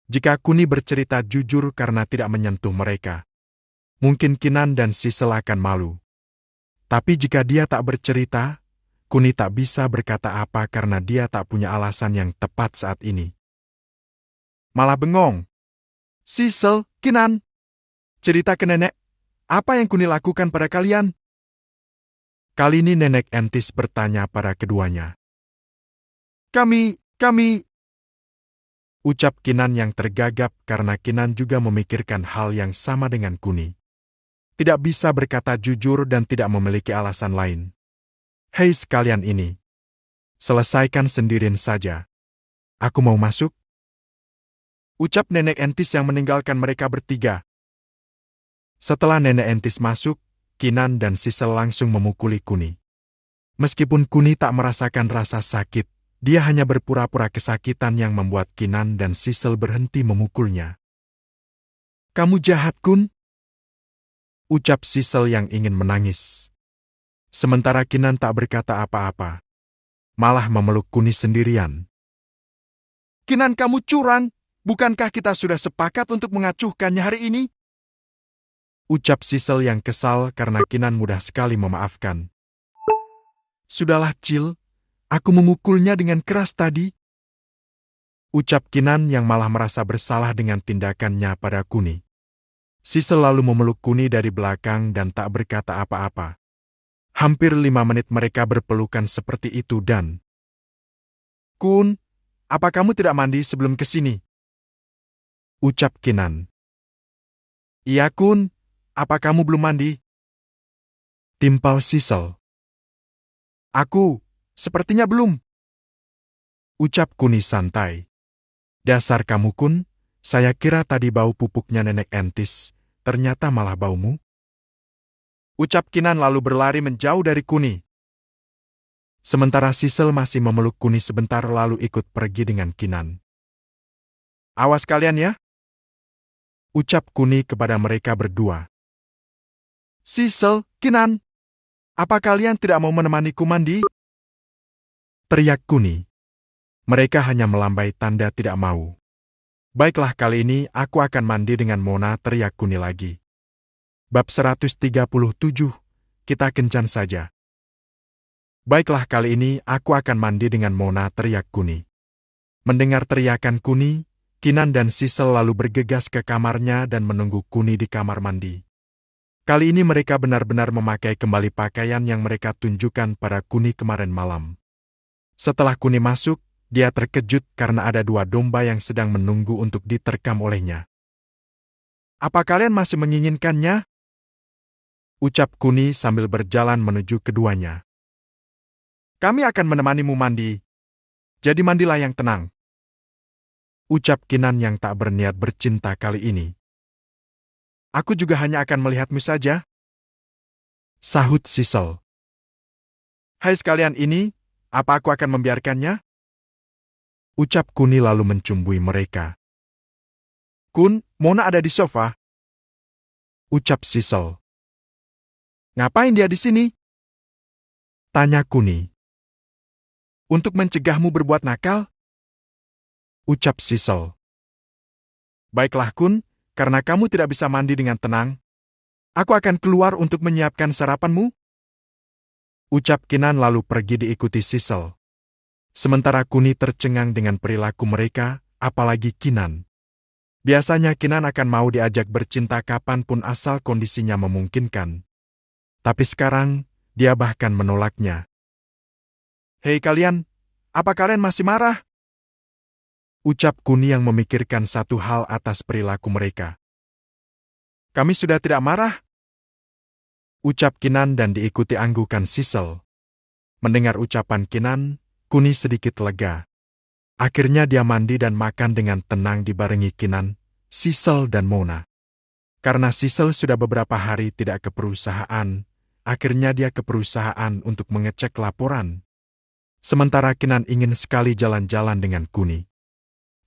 Jika Kuni bercerita jujur karena tidak menyentuh mereka, mungkin Kinan dan Sisel akan malu. Tapi jika dia tak bercerita, Kuni tak bisa berkata apa karena dia tak punya alasan yang tepat saat ini. malah bengong. Sisel, Kinan, cerita ke nenek, apa yang Kuni lakukan pada kalian? Kali ini nenek Entis bertanya pada keduanya. Kami, Ucap Kinan yang tergagap karena Kinan juga memikirkan hal yang sama dengan Kuni. Tidak bisa berkata jujur dan tidak memiliki alasan lain. Hei sekalian ini. Selesaikan sendirian saja. Aku mau masuk. Ucap nenek Entis yang meninggalkan mereka bertiga. Setelah nenek Entis masuk, Kinan dan Sisel langsung memukuli Kuni. Meskipun Kuni tak merasakan rasa sakit, dia hanya berpura-pura kesakitan yang membuat Kinan dan Sisel berhenti memukulnya. Kamu jahat, Kun. Ucap Sisel yang ingin menangis. Sementara Kinan tak berkata apa-apa. Malah memeluk Kuni sendirian. Kinan, kamu curang. Bukankah kita sudah sepakat untuk mengacuhkannya hari ini? Ucap Sisel yang kesal karena Kinan mudah sekali memaafkan. Sudahlah, Cil. Aku memukulnya dengan keras tadi. Ucap Kinan yang malah merasa bersalah dengan tindakannya pada Kuni. Sisel lalu memeluk Kuni dari belakang dan tak berkata apa-apa. Hampir 5 menit mereka berpelukan seperti itu dan... Kun, apa kamu tidak mandi sebelum kesini? Ucap Kinan. Iya, Kun. Apa kamu belum mandi? Timpal Sisel. Aku, sepertinya belum. Ucap Kuni santai. Dasar kamu Kun, saya kira tadi bau pupuknya nenek Entis, ternyata malah baumu. Ucap Kinan lalu berlari menjauh dari Kuni. Sementara Sisel masih memeluk Kuni sebentar lalu ikut pergi dengan Kinan. Awas kalian ya, ucap Kuni kepada mereka berdua. Sisel, Kinan, apa kalian tidak mau menemaniku mandi? Teriak Kuni. Mereka hanya melambai tanda tidak mau. Baiklah, kali ini aku akan mandi dengan Mona, teriak Kuni lagi. Bab 137, kita kencan saja. Baiklah, kali ini aku akan mandi dengan Mona, teriak Kuni. Mendengar teriakan Kuni, Kinan dan Sisel lalu bergegas ke kamarnya dan menunggu Kuni di kamar mandi. Kali ini mereka benar-benar memakai kembali pakaian yang mereka tunjukkan pada Kuni kemarin malam. Setelah Kuni masuk, dia terkejut karena ada 2 domba yang sedang menunggu untuk diterkam olehnya. Apa kalian masih menginginkannya? Ucap Kuni sambil berjalan menuju keduanya. Kami akan menemanimu mandi. Jadi mandilah yang tenang. Ucap Kinan yang tak berniat bercinta kali ini. Aku juga hanya akan melihatmu saja. Sahut Sisel. Hai sekalian ini, apa aku akan membiarkannya? Ucap Kuni lalu mencumbui mereka. Kun, Mona ada di sofa. Ucap Sisel. Ngapain dia di sini? Tanya Kuni. Untuk mencegahmu berbuat nakal? Ucap Sisel. Baiklah Kun, karena kamu tidak bisa mandi dengan tenang, aku akan keluar untuk menyiapkan sarapanmu. Ucap Kinan lalu pergi diikuti Sisel. Sementara Kuni tercengang dengan perilaku mereka, apalagi Kinan. Biasanya Kinan akan mau diajak bercinta kapanpun asal kondisinya memungkinkan. Tapi sekarang, dia bahkan menolaknya. Hei kalian, apa kalian masih marah? Ucap Kuni yang memikirkan satu hal atas perilaku mereka. Kami sudah tidak marah. Ucap Kinan dan diikuti anggukan Sisel. Mendengar ucapan Kinan, Kuni sedikit lega. Akhirnya dia mandi dan makan dengan tenang dibarengi Kinan, Sisel dan Mona. Karena Sisel sudah beberapa hari tidak ke perusahaan, akhirnya dia ke perusahaan untuk mengecek laporan. Sementara Kinan ingin sekali jalan-jalan dengan Kuni.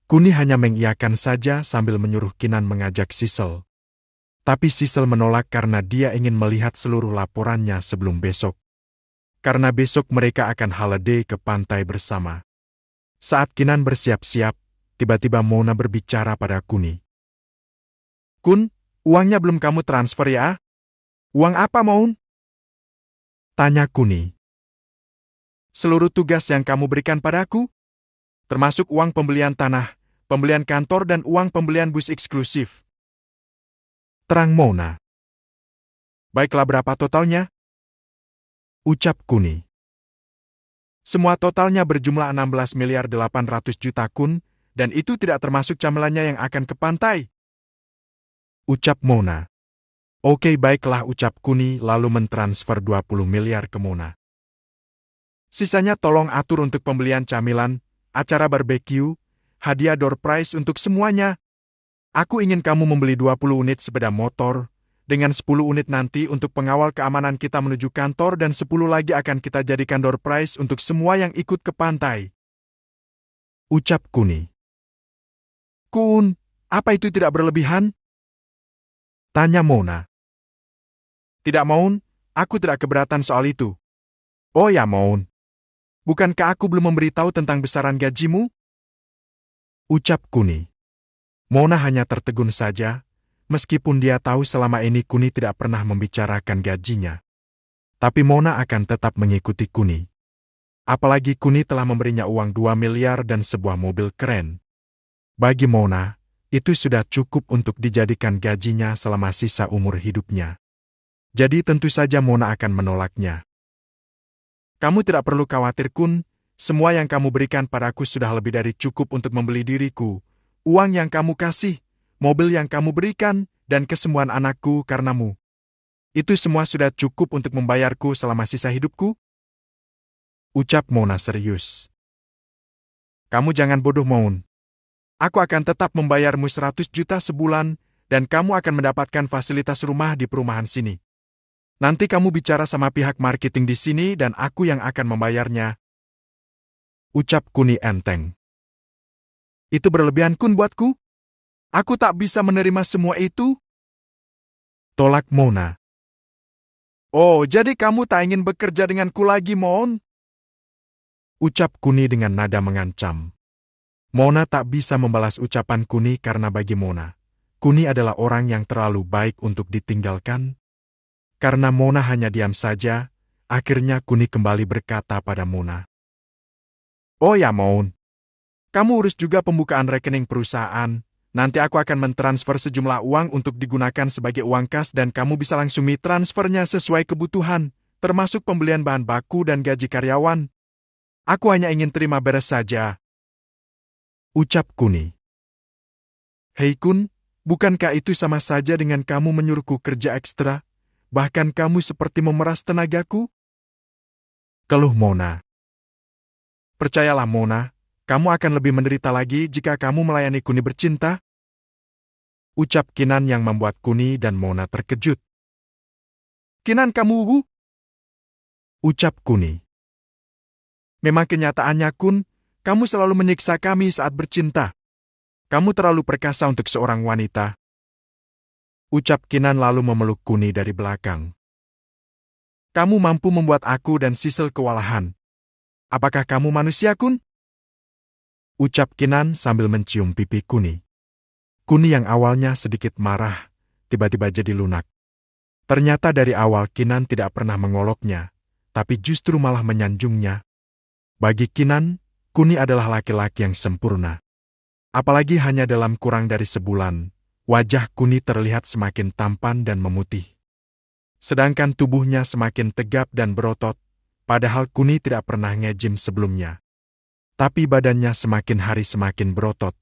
Kuni hanya mengiyakan saja sambil menyuruh Kinan mengajak Sisel. Tapi Sisel menolak karena dia ingin melihat seluruh laporannya sebelum besok. Karena besok mereka akan holiday ke pantai bersama. Saat Kinan bersiap-siap, tiba-tiba Mona berbicara pada Kuni. Kun, uangnya belum kamu transfer ya? Uang apa, Mon? Tanya Kuni. Seluruh tugas yang kamu berikan padaku, termasuk uang pembelian tanah, pembelian kantor dan uang pembelian bus eksklusif. Terang Mona. Baiklah, berapa totalnya? Ucap Kuni. Semua totalnya berjumlah 16.800.000.000 kun, dan itu tidak termasuk camilannya yang akan ke pantai. Ucap Mona. Oke, baiklah, ucap Kuni lalu mentransfer 20 miliar ke Mona. Sisanya tolong atur untuk pembelian camilan, acara barbeque, hadiah door prize untuk semuanya. Aku ingin kamu membeli 20 unit sepeda motor, dengan 10 unit nanti untuk pengawal keamanan kita menuju kantor dan 10 lagi akan kita jadikan door prize untuk semua yang ikut ke pantai. Ucap Kuni. Kun, apa itu tidak berlebihan? Tanya Mona. Tidak, Mon, aku tidak keberatan soal itu. Oh ya, Mon. Bukankah aku belum memberitahu tentang besaran gajimu? Ucap Kuni. Mona hanya tertegun saja, meskipun dia tahu selama ini Kuni tidak pernah membicarakan gajinya. Tapi Mona akan tetap mengikuti Kuni. Apalagi Kuni telah memberinya uang 2 miliar dan sebuah mobil keren. Bagi Mona, itu sudah cukup untuk dijadikan gajinya selama sisa umur hidupnya. Jadi tentu saja Mona akan menolaknya. Kamu tidak perlu khawatir, Kun. Semua yang kamu berikan padaku sudah lebih dari cukup untuk membeli diriku. Uang yang kamu kasih, mobil yang kamu berikan, dan kesembuhan anakku karenamu. Itu semua sudah cukup untuk membayarku selama sisa hidupku? Ucap Mona serius. Kamu jangan bodoh, Mon. Aku akan tetap membayarmu 100 juta sebulan, dan kamu akan mendapatkan fasilitas rumah di perumahan sini. Nanti kamu bicara sama pihak marketing di sini dan aku yang akan membayarnya. Ucap Kuni enteng. Itu berlebihan Kun buatku. Aku tak bisa menerima semua itu. Tolak Mona. Oh, jadi kamu tak ingin bekerja denganku lagi, Mon? Ucap Kuni dengan nada mengancam. Mona tak bisa membalas ucapan Kuni karena bagi Mona, Kuni adalah orang yang terlalu baik untuk ditinggalkan. Karena Mona hanya diam saja, akhirnya Kuni kembali berkata pada Mona. Oh ya, Mon. Kamu urus juga pembukaan rekening perusahaan. Nanti aku akan mentransfer sejumlah uang untuk digunakan sebagai uang kas dan kamu bisa langsung transfernya sesuai kebutuhan, termasuk pembelian bahan baku dan gaji karyawan. Aku hanya ingin terima beres saja. Ucap Kuni. Hei Kun, bukankah itu sama saja dengan kamu menyuruhku kerja ekstra? Bahkan kamu seperti memeras tenagaku? Keluh Mona. Percayalah Mona, kamu akan lebih menderita lagi jika kamu melayani Kuni bercinta. Ucap Kinan yang membuat Kuni dan Mona terkejut. Kinan kamu? Ucap Kuni. Memang kenyataannya Kun, kamu selalu menyiksa kami saat bercinta. Kamu terlalu perkasa untuk seorang wanita. Ucap Kinan lalu memeluk Kuni dari belakang. Kamu mampu membuat aku dan Sisel kewalahan. Apakah kamu manusia Kun? Ucap Kinan sambil mencium pipi Kuni. Kuni yang awalnya sedikit marah, tiba-tiba jadi lunak. Ternyata dari awal Kinan tidak pernah mengoloknya, tapi justru malah menyanjungnya. Bagi Kinan, Kuni adalah laki-laki yang sempurna. Apalagi hanya dalam kurang dari sebulan, wajah Kuni terlihat semakin tampan dan memutih. Sedangkan tubuhnya semakin tegap dan berotot, padahal Kuni tidak pernah nge-gym sebelumnya. Tapi badannya semakin hari semakin berotot.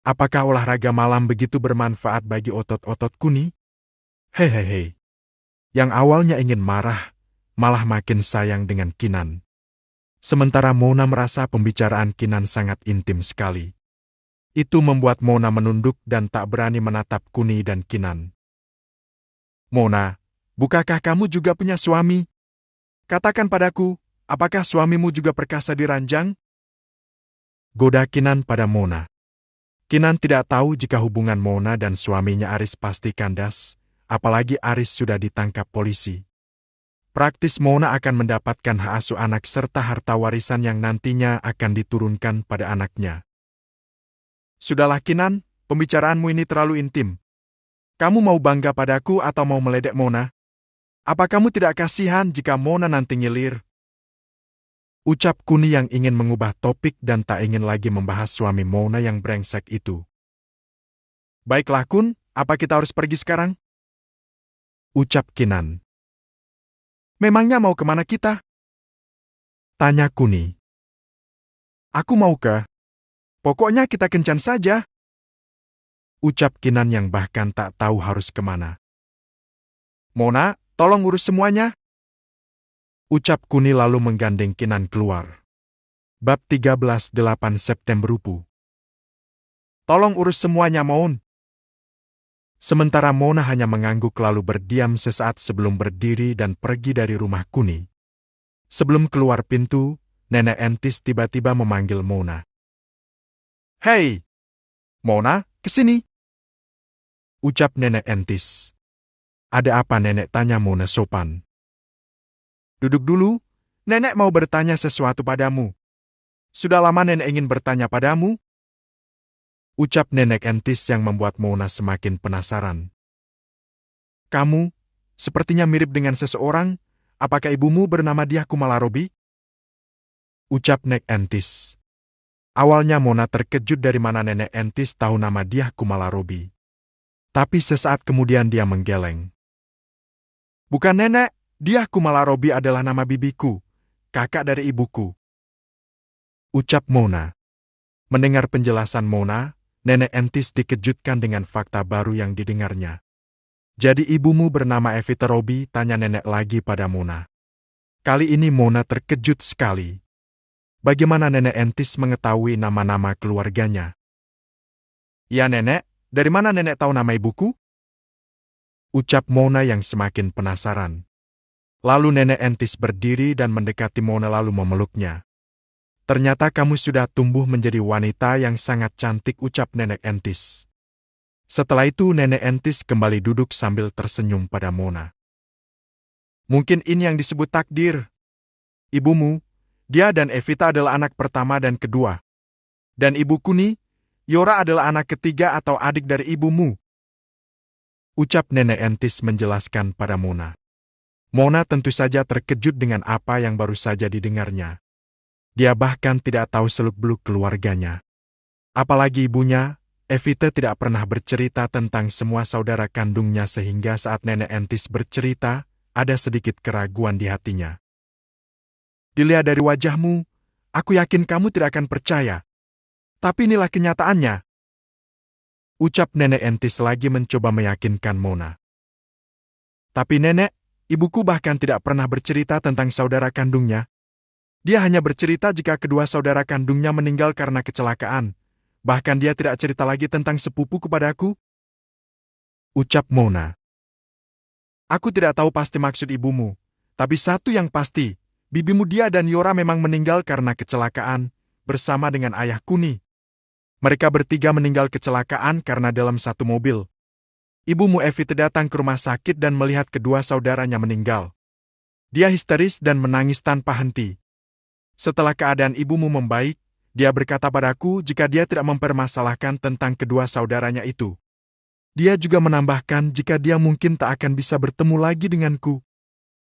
Apakah olahraga malam begitu bermanfaat bagi otot-otot Kuni? Hehehe. Yang awalnya ingin marah, malah makin sayang dengan Kinan. Sementara Mona merasa pembicaraan Kinan sangat intim sekali. Itu membuat Mona menunduk dan tak berani menatap Kuni dan Kinan. Mona, bukankah kamu juga punya suami? Katakan padaku, apakah suamimu juga perkasa di ranjang? Goda Kinan pada Mona. Kinan tidak tahu jika hubungan Mona dan suaminya Aris pasti kandas, apalagi Aris sudah ditangkap polisi. Praktis Mona akan mendapatkan hak asuh anak serta harta warisan yang nantinya akan diturunkan pada anaknya. Sudahlah Kinan, pembicaraanmu ini terlalu intim. Kamu mau bangga padaku atau mau meledek Mona? Apa kamu tidak kasihan jika Mona nanti ngilir? Ucap Kuni yang ingin mengubah topik dan tak ingin lagi membahas suami Mona yang brengsek itu. Baiklah Kun, apa kita harus pergi sekarang? Ucap Kinan. Memangnya mau kemana kita? Tanya Kuni. Aku mau ke. Pokoknya kita kencan saja. Ucap Kinan yang bahkan tak tahu harus kemana. Mona, tolong urus semuanya. Ucap Kuni lalu menggandeng Kinan keluar. Bab 13 8 September rupu. Tolong urus semuanya, Mon. Sementara Mona hanya mengangguk lalu berdiam sesaat sebelum berdiri dan pergi dari rumah Kuni. Sebelum keluar pintu, Nenek Entis tiba-tiba memanggil Mona. Hei! Mona, kesini! Ucap Nenek Entis. Ada apa Nenek, tanya Mona sopan. Duduk dulu, Nenek mau bertanya sesuatu padamu. Sudah lama Nenek ingin bertanya padamu. Ucap Nenek Entis yang membuat Mona semakin penasaran. Kamu, sepertinya mirip dengan seseorang, apakah ibumu bernama Dyah Kumalarobi? Ucap Nenek Entis. Awalnya Mona terkejut dari mana Nenek Entis tahu nama Dyah Kumalarobi. Tapi sesaat kemudian dia menggeleng. Bukan Nenek, Dyah Kumalarobi adalah nama bibiku, kakak dari ibuku. Ucap Mona. Mendengar penjelasan Mona, Nenek Entis dikejutkan dengan fakta baru yang didengarnya. Jadi ibumu bernama Evita Robi, tanya Nenek lagi pada Mona. Kali ini Mona terkejut sekali. Bagaimana Nenek Entis mengetahui nama-nama keluarganya? Ya Nenek, dari mana nenek tahu nama ibuku? Ucap Mona yang semakin penasaran. Lalu nenek Entis berdiri dan mendekati Mona lalu memeluknya. Ternyata kamu sudah tumbuh menjadi wanita yang sangat cantik, ucap nenek Entis. Setelah itu nenek Entis kembali duduk sambil tersenyum pada Mona. Mungkin ini yang disebut takdir. Ibumu, dia dan Evita adalah anak pertama dan kedua. Dan ibuku nih, Yora adalah anak ketiga atau adik dari ibumu. Ucap nenek Entis menjelaskan pada Mona. Mona tentu saja terkejut dengan apa yang baru saja didengarnya. Dia bahkan tidak tahu seluk-beluk keluarganya. Apalagi ibunya, Evita tidak pernah bercerita tentang semua saudara kandungnya sehingga saat nenek Entis bercerita, ada sedikit keraguan di hatinya. Dilihat dari wajahmu, aku yakin kamu tidak akan percaya. Tapi inilah kenyataannya. Ucap nenek Entis lagi mencoba meyakinkan Mona. Tapi nenek, ibuku bahkan tidak pernah bercerita tentang saudara kandungnya. Dia hanya bercerita jika kedua saudara kandungnya meninggal karena kecelakaan. Bahkan dia tidak cerita lagi tentang sepupu kepadaku. Ucap Mona. Aku tidak tahu pasti maksud ibumu. Tapi satu yang pasti, bibimu dia dan Yora memang meninggal karena kecelakaan, bersama dengan ayahku nih. Mereka bertiga meninggal kecelakaan karena dalam satu mobil. Ibumu Evita datang ke rumah sakit dan melihat kedua saudaranya meninggal. Dia histeris dan menangis tanpa henti. Setelah keadaan ibumu membaik, dia berkata padaku jika dia tidak mempermasalahkan tentang kedua saudaranya itu. Dia juga menambahkan jika dia mungkin tak akan bisa bertemu lagi denganku.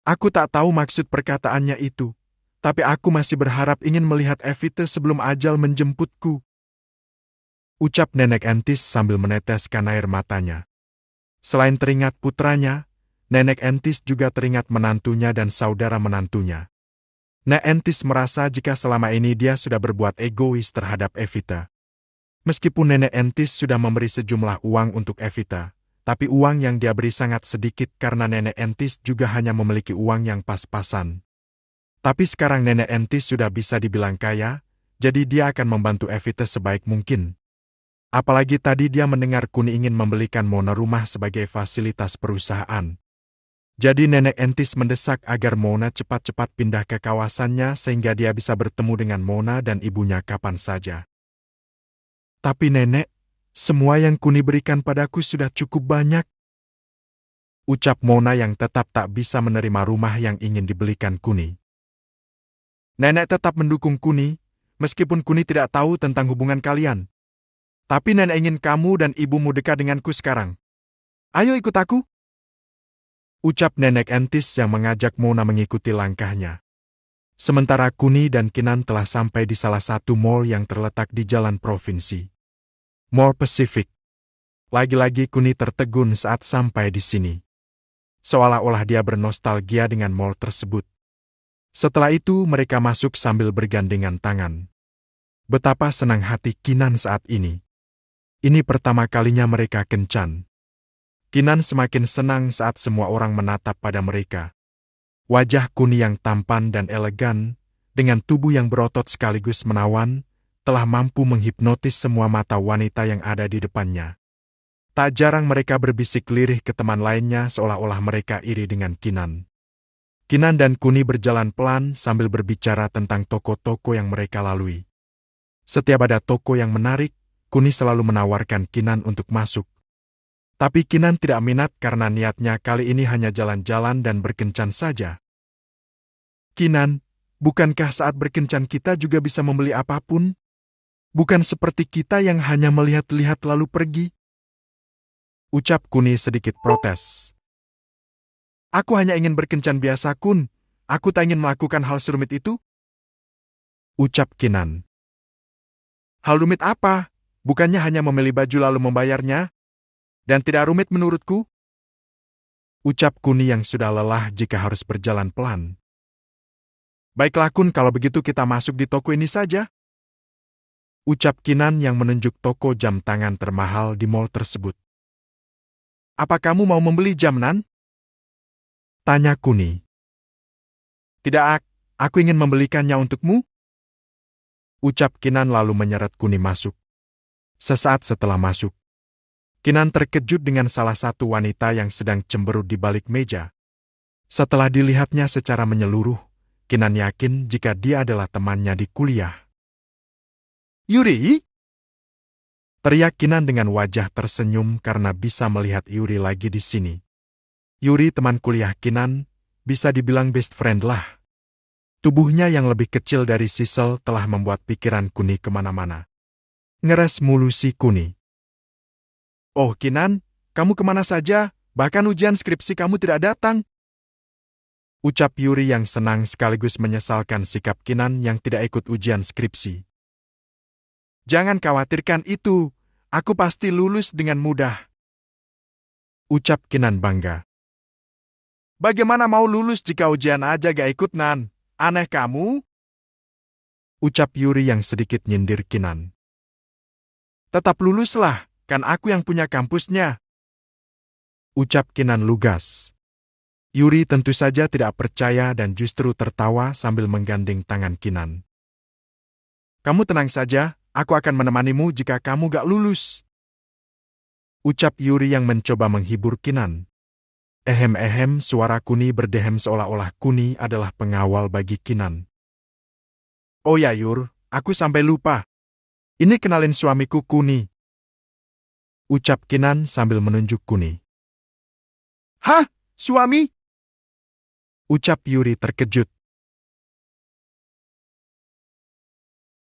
Aku tak tahu maksud perkataannya itu, tapi aku masih berharap ingin melihat Evita sebelum ajal menjemputku. Ucap nenek Entis sambil meneteskan air matanya. Selain teringat putranya, nenek Entis juga teringat menantunya dan saudara menantunya. Nenek Entis merasa jika selama ini dia sudah berbuat egois terhadap Evita. Meskipun nenek Entis sudah memberi sejumlah uang untuk Evita, tapi uang yang dia beri sangat sedikit karena nenek Entis juga hanya memiliki uang yang pas-pasan. Tapi sekarang nenek Entis sudah bisa dibilang kaya, jadi dia akan membantu Evita sebaik mungkin. Apalagi tadi dia mendengar Kuni ingin membelikan Mona rumah sebagai fasilitas perusahaan. Jadi nenek Entis mendesak agar Mona cepat-cepat pindah ke kawasannya sehingga dia bisa bertemu dengan Mona dan ibunya kapan saja. Tapi nenek, semua yang Kuni berikan padaku sudah cukup banyak. Ucap Mona yang tetap tak bisa menerima rumah yang ingin dibelikan Kuni. Nenek tetap mendukung Kuni, meskipun Kuni tidak tahu tentang hubungan kalian. Tapi nenek ingin kamu dan ibumu dekat denganku sekarang. Ayo ikut aku. Ucap nenek Entis yang mengajak Mona mengikuti langkahnya. Sementara Kuni dan Kinan telah sampai di salah satu mall yang terletak di jalan provinsi. Mall Pacific. Lagi-lagi Kuni tertegun saat sampai di sini. Seolah-olah dia bernostalgia dengan mall tersebut. Setelah itu mereka masuk sambil bergandengan tangan. Betapa senang hati Kinan saat ini. Ini pertama kalinya mereka kencan. Kinan semakin senang saat semua orang menatap pada mereka. Wajah Kuni yang tampan dan elegan, dengan tubuh yang berotot sekaligus menawan, telah mampu menghipnotis semua mata wanita yang ada di depannya. Tak jarang mereka berbisik lirih ke teman lainnya seolah-olah mereka iri dengan Kinan. Kinan dan Kuni berjalan pelan sambil berbicara tentang toko-toko yang mereka lalui. Setiap ada toko yang menarik, Kuni selalu menawarkan Kinan untuk masuk. Tapi Kinan tidak minat karena niatnya kali ini hanya jalan-jalan dan berkencan saja. Kinan, bukankah saat berkencan kita juga bisa membeli apapun? Bukan seperti kita yang hanya melihat-lihat lalu pergi? Ucap Kuni sedikit protes. Aku hanya ingin berkencan biasa, Kun. Aku tak ingin melakukan hal serumit itu. Ucap Kinan. Hal rumit apa? Bukannya hanya memilih baju lalu membayarnya? Dan tidak rumit menurutku? Ucap Kuni yang sudah lelah jika harus berjalan pelan. Baiklah Kun, kalau begitu kita masuk di toko ini saja. Ucap Kinan yang menunjuk toko jam tangan termahal di mall tersebut. Apa kamu mau membeli jam, Nan? Tanya Kuni. Tidak, aku ingin membelikannya untukmu. Ucap Kinan lalu menyeret Kuni masuk. Sesaat setelah masuk, Kinan terkejut dengan salah satu wanita yang sedang cemberut di balik meja. Setelah dilihatnya secara menyeluruh, Kinan yakin jika dia adalah temannya di kuliah. Yuri? Teriak Kinan dengan wajah tersenyum karena bisa melihat Yuri lagi di sini. Yuri teman kuliah Kinan, bisa dibilang best friend lah. Tubuhnya yang lebih kecil dari Sisel telah membuat pikiran Kuni kemana-mana. Ngeres mulu si Kuni. Oh Kinan, kamu kemana saja? Bahkan ujian skripsi kamu tidak datang. Ucap Yuri yang senang sekaligus menyesalkan sikap Kinan yang tidak ikut ujian skripsi. Jangan khawatirkan itu, aku pasti lulus dengan mudah. Ucap Kinan bangga. Bagaimana mau lulus jika ujian aja gak ikut Nan? Aneh kamu? Ucap Yuri yang sedikit nyindir Kinan. Tetap luluslah, kan aku yang punya kampusnya. Ucap Kinan lugas. Yuri tentu saja tidak percaya dan justru tertawa sambil menggandeng tangan Kinan. Kamu tenang saja, aku akan menemanimu jika kamu gak lulus. Ucap Yuri yang mencoba menghibur Kinan. Ehem-ehem, suara Kuni berdehem seolah-olah Kuni adalah pengawal bagi Kinan. Oh ya Yur, aku sampai lupa. Ini kenalin suamiku Kuni. Ucap Kinan sambil menunjuk Kuni. Hah? Suami? Ucap Yuri terkejut.